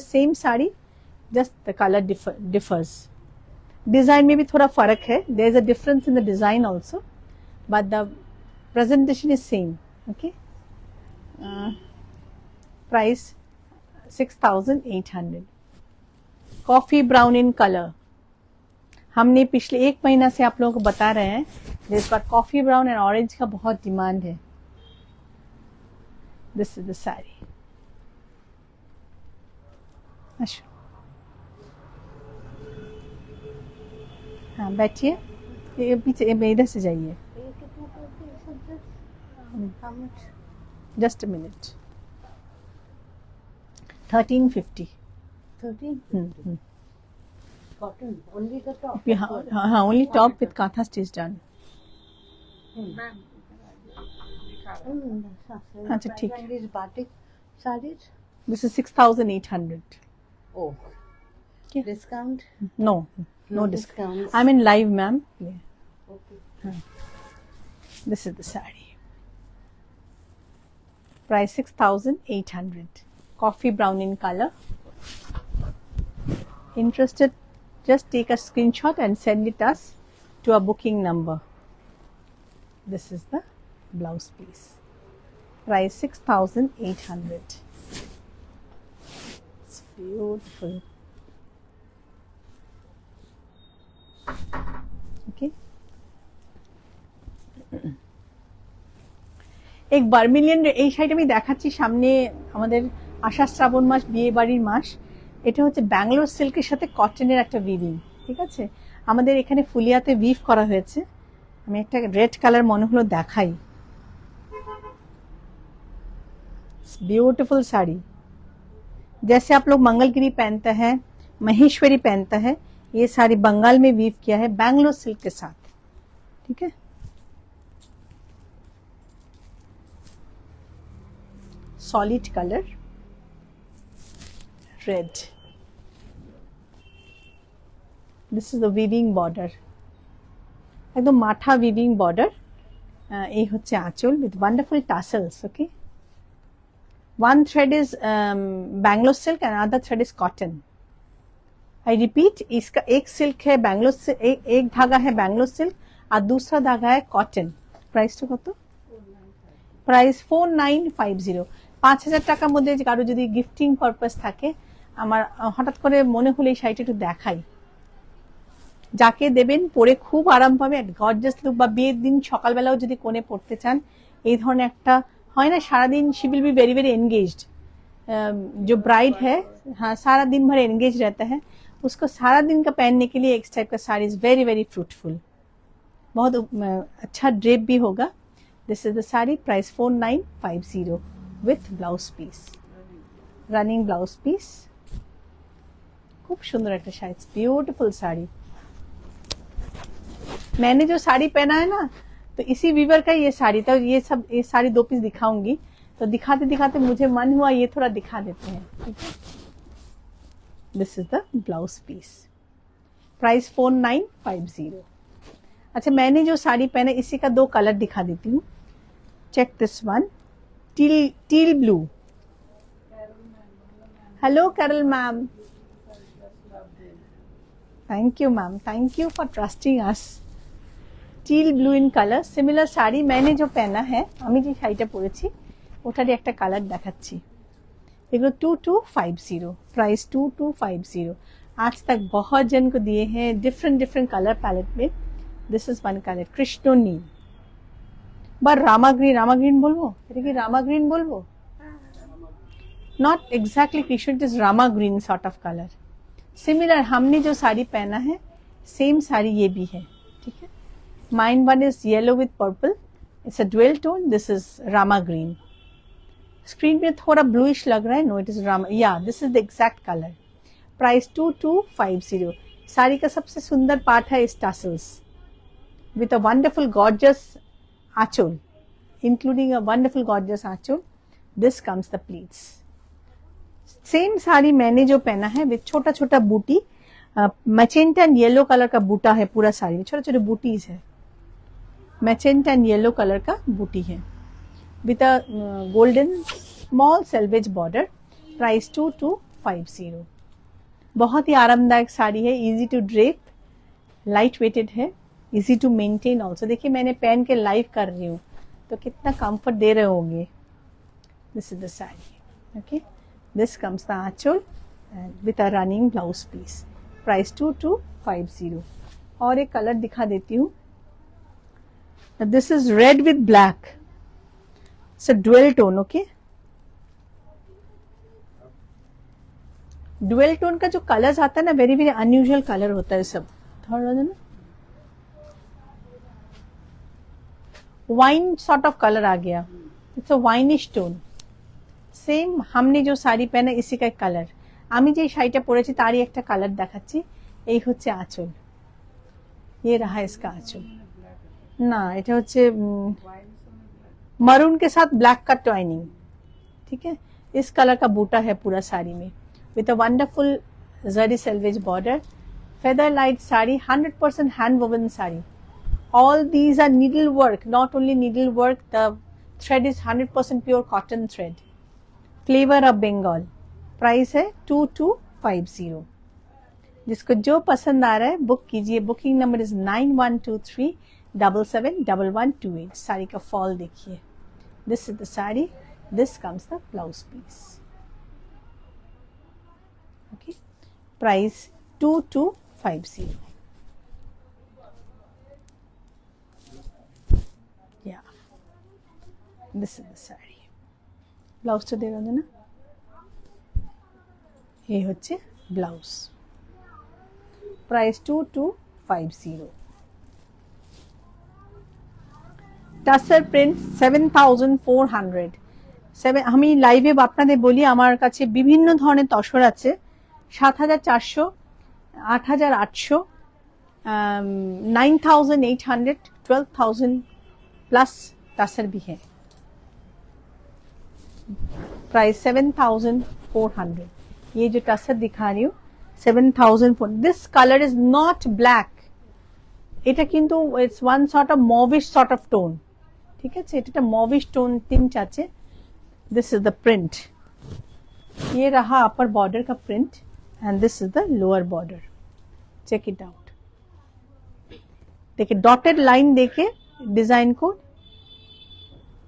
Same sari, just the colour differs. Design में भी थोड़ा फर्क है, there is a difference in the design also, but the presentation is same. Okay, price 6,800। Coffee brown in colour. हमने पिछले एक महीना से आप लोगों को बता रहे हैं, इस बार कॉफी ब्राउन एंड ऑरेंज का बहुत डिमांड है। This is the sari. अच्छा, हाँ बैठिए, ये पीछे इधर से जाइए। Just a minute. 1350। 1350. Cotton, only the top. हाँ, only top with katha stitch done. अच्छा, ठीक है। And these batik sarees? This is 6,800. Oh. Okay. Discount? No No discount. discounts. I'm in live, ma'am. Yeah. Okay. This is the saree. Price 6,800. Coffee brown in color. Interested? Just take a screenshot and send it us to our booking number. This is the blouse piece. Price 6,800. It's beautiful. Okay. एक বার্মিলিয়ান, এই শাড়িটা আমি দেখাচ্ছি সামনে। আমাদের আষাঢ় শ্রাবণ মাস, বিয়ে বাড়ির মাস। এটা হচ্ছে ব্যাঙ্গালোর সিল্কের সাথে কটনের একটা উইভিং, ঠিক আছে। আমাদের এখানে ফুলিয়াতে উইভ করা হয়েছে। আমি একটা রেড কালার মনে হলো দেখাই। ब्यूटीफुल साड़ी, जैसे आप लोग मंगलगिरी पहनते हैं, महेश्वरी पहनता है, ये साड़ी बंगाल में वीव किया है बैंगलोर सिल्क के साथ, ठीक है। Solid colour red. This is the weaving border, एकदम माठा वीविंग बॉर्डर। এই হচ্ছে আঁচল with wonderful tassels. Okay, one thread is Bangalore silk and another thread is cotton. I repeat, इसका एक सिल्क है बैंगलोर से, एक धागा है बैंगलोर सिल्क और दूसरा धागा है कॉटन। प्राइस तो কত? प्राइस 4950। 5,000 টাকার মধ্যে কারো যদি গিফটিং পারপাস থাকে, আমার হঠাৎ করে মনে হলো এই শাড়িটা একটু দেখাই, যাকে দেবেন পরে খুব আরাম পাবে, গর্জাস লুক। বা বিয়ের দিন সকালবেলাও যদি কোণে পড়তে চান, এই ধরনের একটা হয় না, সারাদিন she will be very very engaged. जो ब्राइड है, हाँ, सारा दिन भर एंगेज रहता है, उसको सारा दिन का पहनने के लिए इस टाइप का sari is very very fruitful, बहुत अच्छा ड्रेप भी होगा। This is the sari. Price 4950 with blouse piece, running blouse piece. खूब सुंदर एक शाड़ी, ब्यूटीफुल साड़ी। मैंने जो साड़ी पहना है ना, तो इसी वीवर का ये साड़ी था। ये सब, ये साड़ी 2 पीस दिखाऊंगी, तो दिखाते दिखाते मुझे मन हुआ ये थोड़ा दिखा देते हैं, ठीक है। This is the blouse piece. Price 4950। अच्छा, मैंने जो साड़ी पहना इसी का 2 कलर दिखा देती हूँ। Check this one, teal blue. Hello Carol ma'am, thank you ma'am, thank you for trusting us. Teal blue in colour, similar sari. मैंने जो पहना है, আমি যে শাড়িটা পরেছি ওটারই একটা কালার দেখাচ্ছি। एगो 2250, प्राइस 2250। आज तक बहुत जन को दिए हैं डिफरेंट डिफरेंट कलर पैलेट में। This is one colour Krishna neel বা রামা গ্রিন বলবো, এটা কি রামা গ্রিন বলবো? Not exactly Krishna, it is Rama green sort of colour. Similar हमने जो साड़ी पहना है सेम साड़ी ये भी है, ठीक है। Mine one is yellow with purple, it's a dual tone, this is Rama green. Screen पे थोड़ा ब्लूइश लग रहा है, no it is Rama, yeah this is the exact colour. Price 2250। Sari का सबसे सुंदर पार्ट है इस tassels with a wonderful gorgeous anchal, including a wonderful gorgeous anchal. This comes the pleats। Same sari मैंने जो पहना है विथ छोटा छोटा बूटी, मैजेंटा एंड येलो कलर का बूटा है पूरा साड़ी में, छोटे छोटे बूटीज है, मैजेंटा एंड येलो कलर का बूटी है with a golden small selvedge border. Price 2250। बहुत ही आरामदायक साड़ी है, easy to drape, light weighted है, इजी टू मेंटेन ऑल्सो। देखिए मैंने पहन के लाइव कर रही हूँ तो कितना कंफर्ट दे रहे होंगे। This is the sari, okay. This comes the anchal with a running blouse piece. Price 2250। और एक कलर दिखा देती हूँ, this is red with black, it's a dual tone, okay. Dual tone का जो कलर्स आता है ना, वेरी वेरी अनयूजुअल कलर होता है सब, थोड़ा ना वाइन सॉर्ट ऑफ कलर आ गया, it's a winish tone. Same हमने जो শাড়ি পহনা इसी का কালার। আমি যে শাড়িটা পরেছি তারই একটা কালার দেখাচ্ছি। এই হচ্ছে আঁচল, ये रहा इसका आंचल। ना এটা হচ্ছে मरून के साथ ब्लैक का ट्वाइनिंग, ठीक है। इस कलर का बूटा है पूरा साड़ी में with a wonderful zari salvage border, feather light sari, 100% hand woven sari. All these are needle work, not only needle work, the thread is 100% pure cotton thread, flavor of Bengal। Price है 2250। जिसको जो पसंद आ रहा है बुक कीजिए। Booking number is 9123771128। साड़ी का fall देखिए, this is the sari, this comes the blouse piece, okay. Price 2250। This is the sari. ব্লাউজটা দিয়ে দেন না, এই হচ্ছে ব্লাউজ। প্রাইস 2250। টাসার প্রিন্ট 7400। আমি লাইভে আপনাদের বলি আমার কাছে বিভিন্ন ধরনের তসর আছে, 7400, 8800, 9800, 12000 प्लस टसर भी है। प्राइस 7400। ये जो टसर दिखा रही हूँ 7400। This colour is not black, এটা কিন্তু it's one sort of mauvish sort of tone, ठीक है। এটা मॉविश टोन टिंच আছে। दिस इज द प्रिंट, ये रहा अपर बॉर्डर का print and this is the lower border. Check it out. देखिए डॉटेड लाइन देके डिजाइन को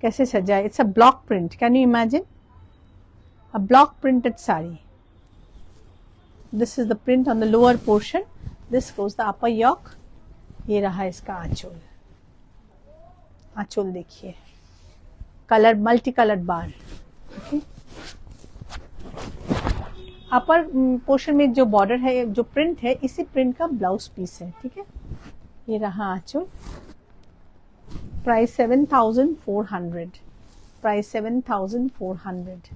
कैसे सजाए। It's a block print, can you imagine a block printed sari। this is the print on the lower portion, this goes the upper yoke। ये रहा इसका आंचल। आंचल देखिए, colour multi coloured बार, okay. Upper portion में जो border है, जो print है, इसी प्रिंट का ब्लाउज पीस है, ठीक है। ये रहा आंचल। प्राइस 7400। प्राइस 7400।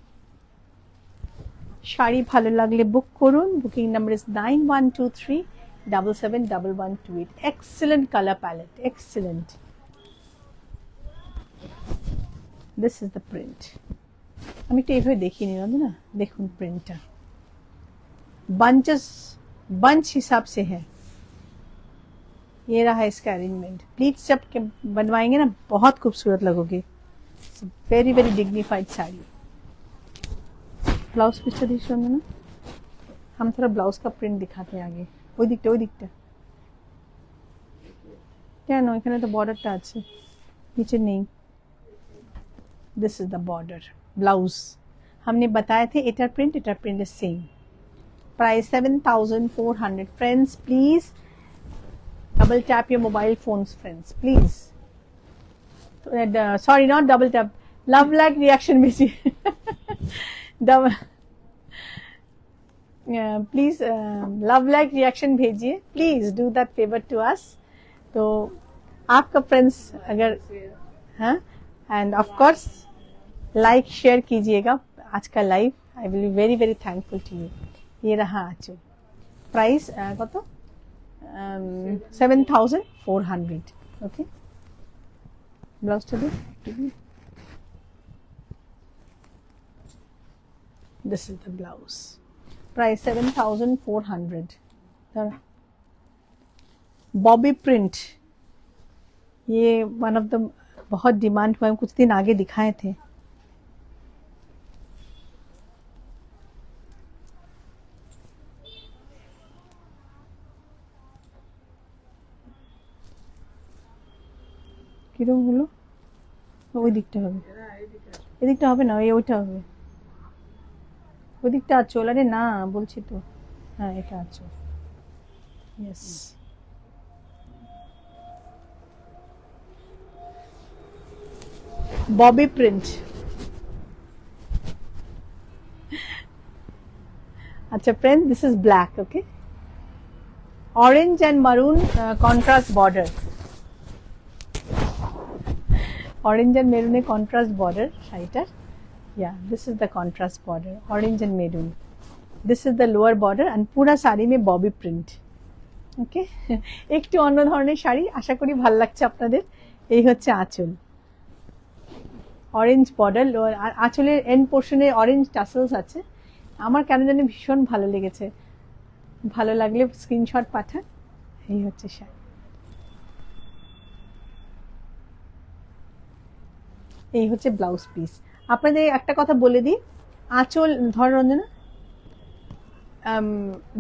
শাড়ি ভালো লাগলে বুক করুন। Booking number is 9123771128। Excellent colour palette, excellent. This is the print. আমি একটু এইভাবে দেখিয়ে নিলাম না, দেখুন प्रिंटটা बंच हिसाब से है। ये रहा इसका अरेंजमेंट। प्लीट्स जब बनवाएंगे ना बहुत खूबसूरत लगोगे। Very very dignified sari. Blouse picture दिखा ना, हम थोड़ा ब्लाउज का प्रिंट दिखाते हैं आगे। ওই দিকটা কেন, এখানে তো বর্ডারটা আছে, নিচে নেই। This is the border blouse. हमने बताए थे एटार print is same. Price 7,400. Friends, please double tap your mobile phones, friends, please. Sorry, not double tap. Love like reaction भेजिए. double. Please love like reaction भेजिए. Please do that favor to us. तो आपका friends अगर हाँ and of course like share कीजिएगा आज का live. I will be very very thankful to you. ये रहा आंचल. प्राइस कत 7,400. Okay blouse to be this is the blouse. Price 7,400. Bobby print ये वन ऑफ द बहुत डिमांड हुआ है. कुछ दिन आगे दिखाए थे. কিরকম হলো ওই দিকটা হবে এদিকটা হবে না ওইটা হবে ওই দিকটা আঁচল আরে না বলছি তো হ্যাঁ এটা আঁচল ইয়েস ববি প্রিন্ট আচ্ছা friends this is black okay orange and maroon contrast border orange and maroon a contrast border শাড়িটার. Yeah, this is the contrast border, orange and maroon. This is the lower border and পুরা শাড়ি में bobby print. Okay, একটু অন্য ধরনের শাড়ি আশা করি ভালো লাগছে আপনাদের. এই হচ্ছে আঁচল, অরেঞ্জ বর্ডার লোয়ার আর আঁচলের এন্ড পোর্শনে অরেঞ্জ টাসেলস আছে. আমার কেন জানি ভীষণ ভালো লেগেছে. ভালো লাগলে স্ক্রিনশট পাঠান. এই হচ্ছে শাড়ি. এই হচ্ছে ব্লাউজ পিস. আপনাদের একটা কথা বলে দিই आंचल धर रंजना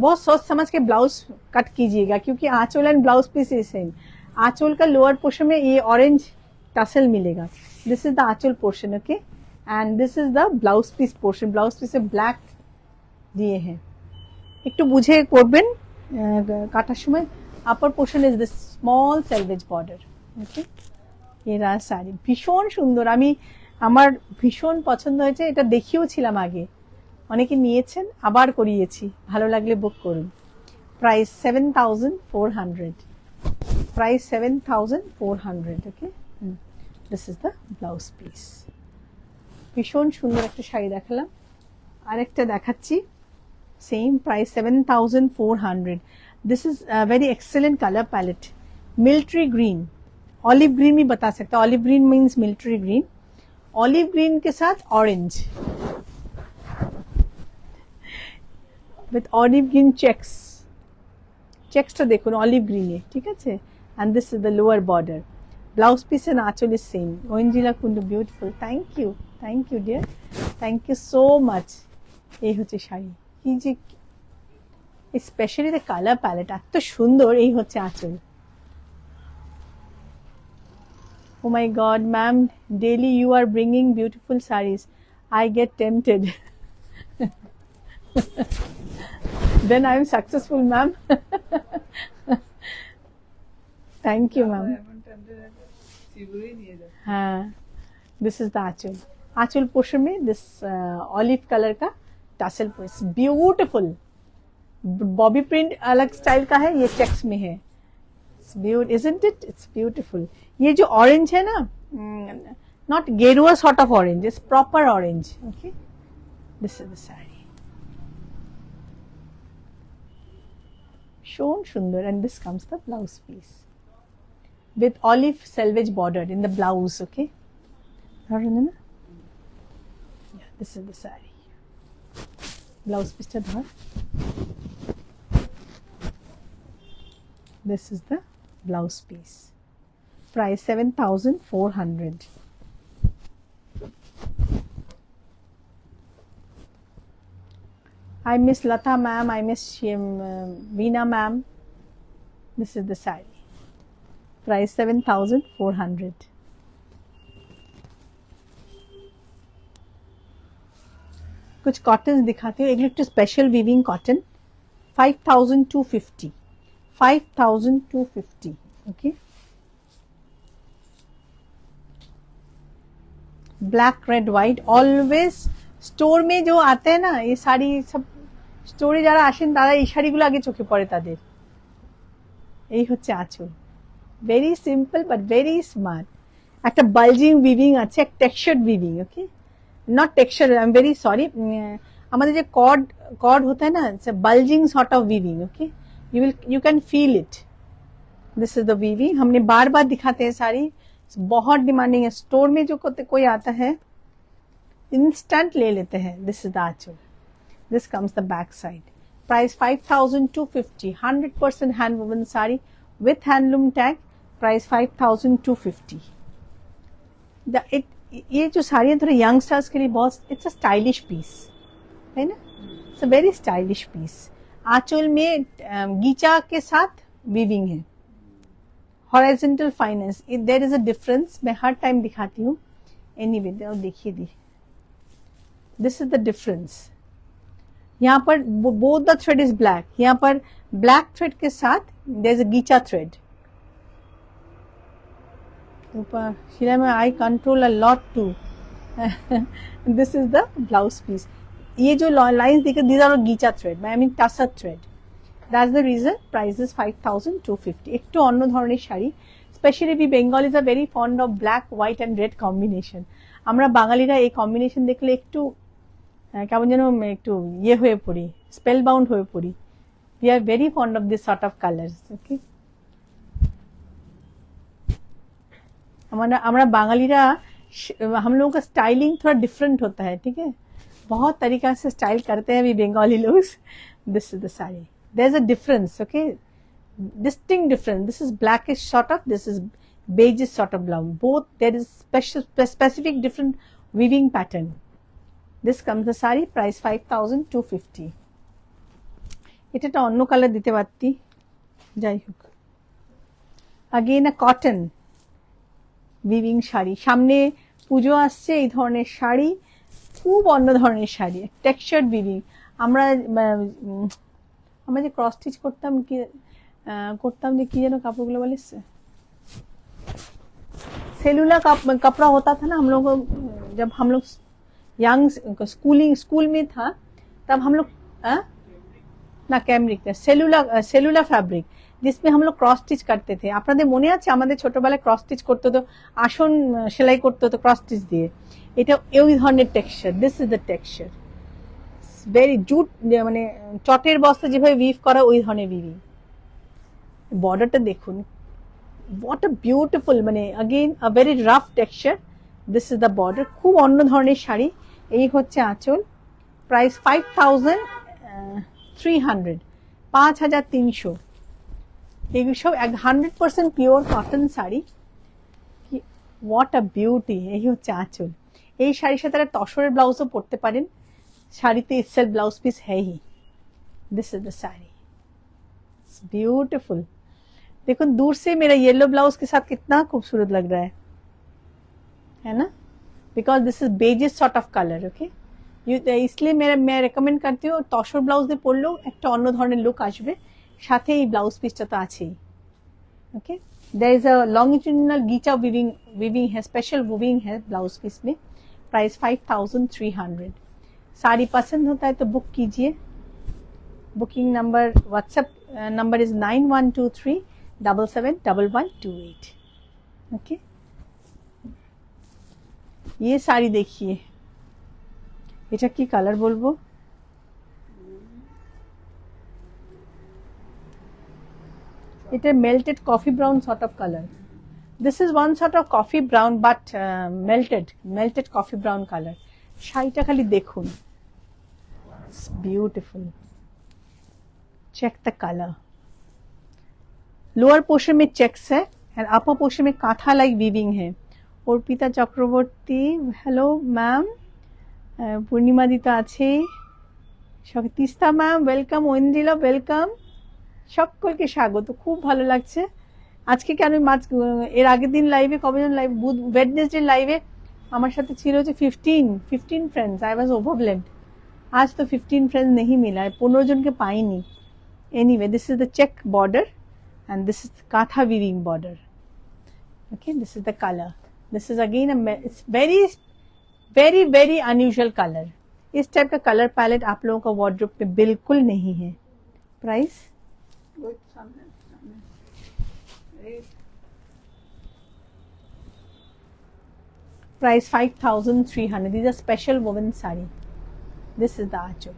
बहुत सोच समझ के ब्लाउज कट कीजिएगा क्योंकि aanchal and blouse piece is same. आंचल का लोअर पोर्शन में ये ऑरेंज टसल मिलेगा. This is the aanchal portion okay and this is the blouse piece portion. Blouse piece black दिए हैं একটু বুঝে করবেন কাটার সময়. Upper portion is this small selvedge border okay. এরা শাড়ি ভীষণ সুন্দর. আমার ভীষণ পছন্দ হয়েছে. এটা দেখিয়েওছিলাম আগে, অনেকে নিয়েছেন, আবার করিয়েছি. ভালো লাগলে বুক করুন. Price 7,400. Price 7,400 okay. This is the blouse piece. ভীষণ সুন্দর একটা শাড়ি দেখালাম, আরেকটা দেখাচ্ছি. Same price 7,400. This is very excellent colour palette. Military green, olive green भी बता सकते हैं. Olive green means military green. Olive green के साथ orange with olive green checks. Checks तो देखो ऑलिव ग्रीन है ठीक है. And this is the lower border. Blouse piece and Aanchal is same. ओएनजिला Kundu beautiful. Thank you dear, thank you so much. এই হচ্ছে শাড়ি. কি যে স্পেশালি দ্য কালার প্যালেট এত সুন্দর. এই হচ্ছে আঁচল. Oh my god ma'am, daily you are bringing beautiful saris. I get tempted. Then I am successful ma'am. Thank you ma'am. हाँ, दिस इज द आंचल. आंचल पोर्शन में दिस ऑलिव कलर का tassel piece beautiful. बॉबी print अलग style का है, ये checks में है. Isn't it? It's beautiful. ये जो ऑरेंज है ना, not गेरुआ sort of orange, it's proper orange. Okay, this is the saree. Shown Sundar, and this comes the blouse piece with olive selvage border in the blouse. Okay, yeah, this is the saree. Blouse piece ta dhar. This is the blouse piece. Price 7,400. I miss Lata ma'am, I miss Veena ma'am. This is the saree. Price 7,400. कुछ cotton दिखाती हूँ, एक special weaving cotton 5250 5250 okay. Black red white always store মে जो आते हैं ना ये শাড়ি সব স্টোরে যারা আসেন তারা এই শাড়িগুলো আগে চোখে পড়ে তাদের। এই হচ্ছে আঁচল, very simple but very smart. একটা বালজিং উইভিং আছে, এক textured weaving okay, not texture, I am very sorry, আমাদের যে কর্ড কর্ড होता है ना, it's a bulging sort of weaving okay, you can feel it. This is the weaving, हमने बार बार दिखाते हैं साड़ी, बहुत डिमांडिंग है। स्टोर में जो कोई आता है इंस्टेंट ले लेते हैं। This is the anchal, this comes the back side. Price 5250, 100% hand woven sari with handloom tag, price 5250। ये जो साड़ियाँ थोड़े यंगस्टर्स के लिए बहुत, इट्स अ स्टाइलिश पीस है ना, it's a very stylish piece. आंचल में गीचा के साथ वीविंग है, हॉरिजॉन्टल फाइनेंस, देयर इज अ डिफरेंस, मैं हर टाइम दिखाती हूँ। एनीवे देखिए दी, दिस इज द डिफरेंस। यहाँ पर both the thread is black, यहाँ पर ब्लैक थ्रेड के साथ there is a ghicha thread ऊपर। शीला में I control a lot too. This is the blouse piece. ये जो लाइन्स दिखे these are ghicha thread, I mean tussar thread, that's the reason price is 5250। একটু অন্য ধরনের শাড়ি, specially be Bengalis are very fond of black white and red combination. আমরা বাঙালিরা এই কম্বিনেশন দেখলে একটু কেমন যেন একটু ইয়ে হয়ে পড়ি, স্পেল বাউন্ড হয়ে পড়ি। We are very fond of this sort of colours okay. हमारा बांगालीरा, हम लोगों का स्टाइलिंग थोड़ा डिफरेंट होता है, ठीक है, बहुत तरीका से स्टाइल करते हैं भी बंगाली लोग। This is the sari, there's a difference okay, distinct difference। this is blackish sort of, this is beige sort of brown, both there is specific different weaving pattern। this comes the sari price 5250। এটা একটা অন্য colour দিতে পারতি, যাই হোক। Again a cotton weaving sari, সামনে পুজো আসছে, এই ধরনের শাড়ি খুব অন্য ধরনের শাড়ি, টেক্সচার্ড উইভিং। আমরা যে क्रॉस स्टिच করতাম যে কি যেন কাপড়গুলো বলে, सेलुलर कपड़ा होता था ना हम लोग, जब हम लोग यंग स्कूल में था तब हम लोग ना कैमरिक, सेलुलर फैब्रिक जिसमें हम लोग क्रॉस स्टिच करते थे। আপনাদের মনে আছে আমাদের ছোটবেলায় क्रॉस स्टिच করতে হতো, আসন সেলাই করতে হতো क्रॉस स्टिच দিয়ে। এটা এই ধরনের texture, this is the texture, very jute, মানে চটের বস্তা যেভাবে উইভ করা ওই ধরনের উইভিং। বর্ডারটা দেখুন, হোয়াট আ বিউটিফুল, মানে again a very rough texture. This is the border, খুব অন্য ধরনের শাড়ি। এই হচ্ছে আঁচল, প্রাইস 5300, 5300। এগুলো সব 100% pure cotton sari. What a beauty. এই হচ্ছে আঁচল। এই শাড়ির সাথে তসরের ব্লাউজও পরতে পারেন, শাড়িতে ইটসেলফ ब्लाउज पीस है ही। This is the sari, it's beautiful. देखो दूर से मेरा येलो ब्लाउज के साथ कितना खूबसूरत लग रहा है ना, because this is badges sort of colour okay. इसलिए मैं रेकमेंड करती हूँ তসর ব্লাউজ দিয়ে পরলেও একটা অন্য ধরনের লুক আসবে, সাথে এই ব্লাউজ পিসটা তো আছেই okay. There is a longitudinal ghicha weaving है, स्पेशल वीविंग है ब्लाउज पीस में। प्राइस 5300। साड़ी पसंद होता है तो बुक कीजिए। Booking number, WhatsApp number is 9123771128 okay. ये साड़ी देखिए, এটা কি কালার বলবো, এটা melted coffee brown sort of colour. This is one sort of coffee brown but melted coffee brown colour. শাড়িটা খালি দেখুন, it's beautiful, check the colour. Lower portion में चेक्स है एंड अपर पोर्शन में कांथा लाइक वीविंग है। अर्पिता चक्रवर्ती, hello ma'am. पूर्णिमा दी तो आछे, Teesta ma'am welcome, Aindrila welcome, সকলকে স্বাগত। খুব ভালো লাগছে আজকে। কেন এর আগের দিন লাইভে কবেজন লাইভ, ওয়েডনেসডে লাইভে আমার সাথে ছিল যে 15 ফ্রেন্ডস। I was overwhelmed. आज तो 15 फ्रेंड्स नहीं मिला है, 15 जन के पाइनी. Anyway, this is the check border and this is the katha weaving border. Okay, this is the color. This is again it's very unusual color. इस टाइप का colour palette आप लोगों का वार्डरोब पे बिल्कुल नहीं है. Price price 5,300. These are special woven sari. This is the achol.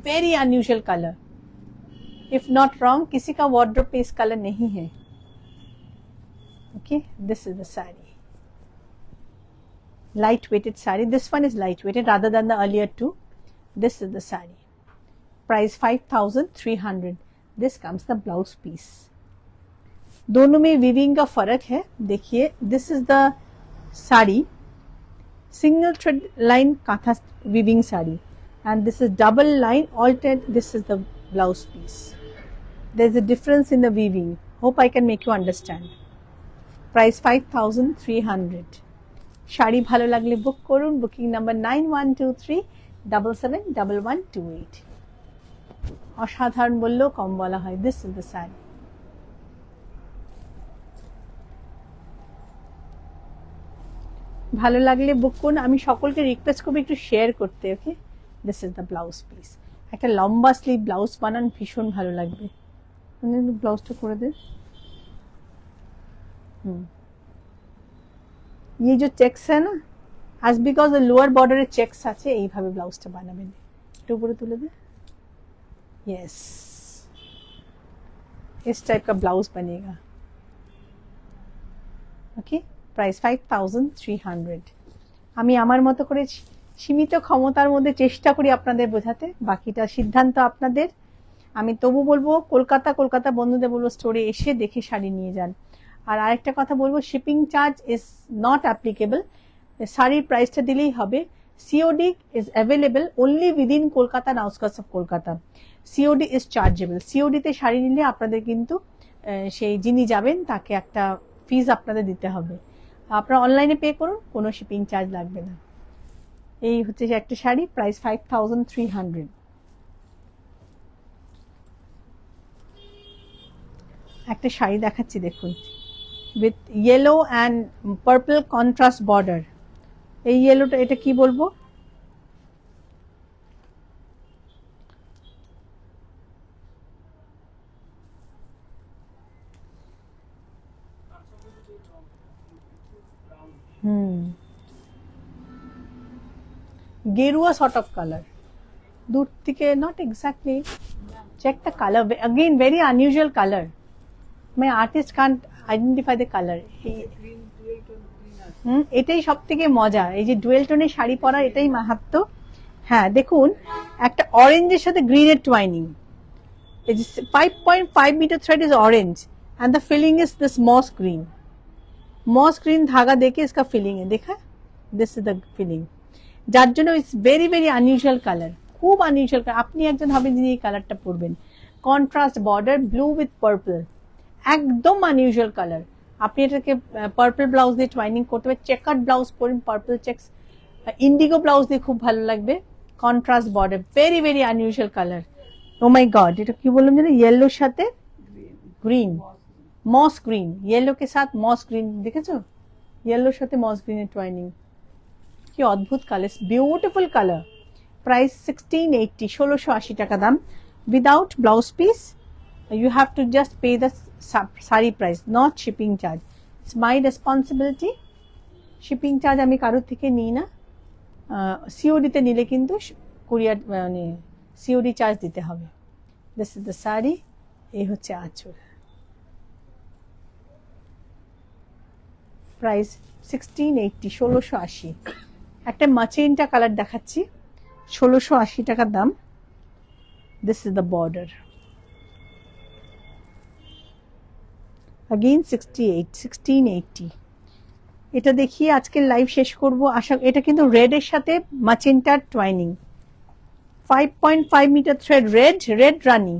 Very unusual color. If not wrong, किसी का wardrobe पे इस color नहीं है. Okay, this is the sari. Light weighted sari. This one is light weighted rather than the earlier two. This is the sari. Price 5,300. This comes the blouse piece. दोनों में weaving का फर्क है. देखिए, this is the sari. Single thread line katha weaving sari, and this is double line alternate. This is the blouse piece. There's a difference in the weaving. Hope I can make you understand. Price 5,300. Sari ভালো লাগলে book করুন. Booking number 9123771128. অসাধারণ বললেও কম বলা হয়. This is the sari. ভালো লাগলে book করুন. আমি সকলকে রিকোয়েস্ট করব একটু শেয়ার করতে. Okay, this is the blouse piece. একটা লম্বা স্লিভ ব্লাউজ বানান, ভীষণ ভালো লাগবে. ব্লাউজটা করে দে. ये जो चेक्स है ना, आज बिकॉज लोअर बॉर्डर चेक्स আছে, এইভাবে ব্লাউজটা বানাবেন. একটু উপরে তুলে দে. यस, इस टाइप का ब्लाउज बनेगा. Okay, price 5,300. আমি আমার মতো করে সীমিত ক্ষমতার মধ্যে চেষ্টা করি আপনাদের বোঝাতে, বাকিটা সিদ্ধান্ত আপনাদের. আমি তবু বলবো কলকাতা বন্ধুদের বলবো স্টোরে এসে দেখে শাড়ি নিয়ে যান. আর আরেকটা কথা বলবো, shipping charge is not applicable. শাড়ির প্রাইসটা দিলেই হবে. COD is available only within Kolkata and outskirts of Kolkata. COD is chargeable. সিওডিতে শাড়ি নিলে আপনাদের কিন্তু সেই যিনি যাবেন তাকে একটা ফিজ আপনাদের দিতে হবে. আপনারা অনলাইনে পে করুন, কোনো শিপিং চার্জ লাগবে না. এই হচ্ছে একটা শাড়ি. প্রাইস 5,300. একটা শাড়ি দেখাচ্ছি দেখুন, with yellow and purple contrast border. এই ইয়েলোটা, এটা কি বলবো, গেরুয়া sort of color. দূর থেকে not exactly. Check the color. Again, very unusual color. My artist can't identify the color. এটাই সব থেকে মজা, এই যে ডুয়েল টোনের শাড়ি পরা, এটাই মাহাত্ম্য. হ্যাঁ, দেখুন একটা অরেঞ্জের সাথে গ্রিনের টুয়াইনিং. এই যে 5.5 metre thread is orange and the filling is this moss green. Moss green धागा देके इसका filling है, देखा? This is the filling. যার জন্য ইটস ভেরি আনইউজুয়াল কালার, খুব আনইউজুয়াল কালার. আপনি একজন হবেন যিনি এই কালারটা পরবেন. Contrast border, blue with purple, একদম আনইউজুয়াল কালার. আপনি এটাকে পার্পল ব্লাউজ দিয়ে টুয়াইনিং করতে হবে. চেকার্ড ব্লাউজ পরুন, পার্পল চেকস, ইন্ডিগো ব্লাউজ দিয়ে খুব ভালো লাগবে. Contrast border, very unusual colour. Oh my god, এটা কি বললাম জানো, ইয়েলোর সাথে গ্রিন, মস গ্রিন, ইয়েলো কে সাথ মস গ্রিন, দেখেছো? ইয়েলোর সাথে মস গ্রিনের টুয়াইনিং, কি অদ্ভুত কালার, বিউটিফুল কালার. প্রাইস 1680, 1680 টাকা দাম. Without blouse piece, you have to just pay the sari price, not shipping charge. It's my responsibility. Shipping charge আমি কারোর থেকে নিই না. সিওডিতে নিলে কিন্তু কুরিয়ার মানে সিওডি চার্জ দিতে হবে. This is the sari. এই হচ্ছে আঁচল. প্রাইস 1680, 1680. একটা মাচেন্টা কালার দেখাচ্ছি, 1680 টাকার দাম. This is the border. Again 1680. এটা দেখিয়ে আজকের লাইভ শেষ করব আশা. এটা কিন্তু রেড এর সাথে মাচেন্টার টুয়াইনিং, 5.5 মিটার থ্রেড, রেড রানি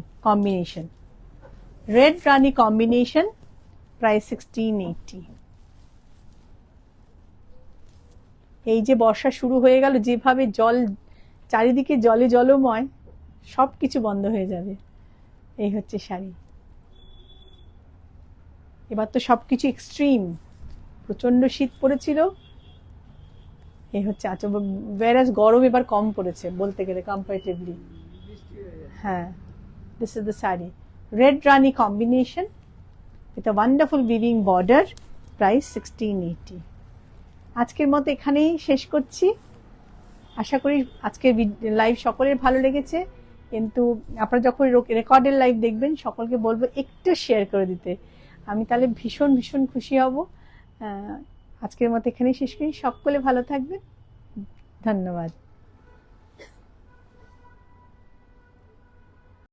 কম্বিনেশন, প্রাইস 1680. এই যে বর্ষা শুরু হয়ে গেল, যেভাবে জল চারিদিকে জলে জলময়, সব কিছু বন্ধ হয়ে যাবে। এই হচ্ছে শাড়ি। এবার তো সবকিছু এক্সট্রিম, প্রচন্ড শীত পড়েছিল, এই হচ্ছে আচল। ওয়ারাস গরম এবার কম পড়েছে বলতে গেলে কম্পারেটিভলি। হ্যাঁ, this is the sari, red Rani combination with a wonderful weaving border, price 1680। আজকের মতো এখানেই শেষ করছি। আশা করি আজকের লাইভ সকলের ভালো লেগেছে, কিন্তু আপনারা যখন রেকর্ডের লাইভ দেখবেন সকলকে বলবো একটু শেয়ার করে দিতে, আমি তাহলে ভীষণ ভীষণ খুশি হব। আজকের মতো এখানেই শেষ করি, সকলে ভালো থাকবেন, ধন্যবাদ।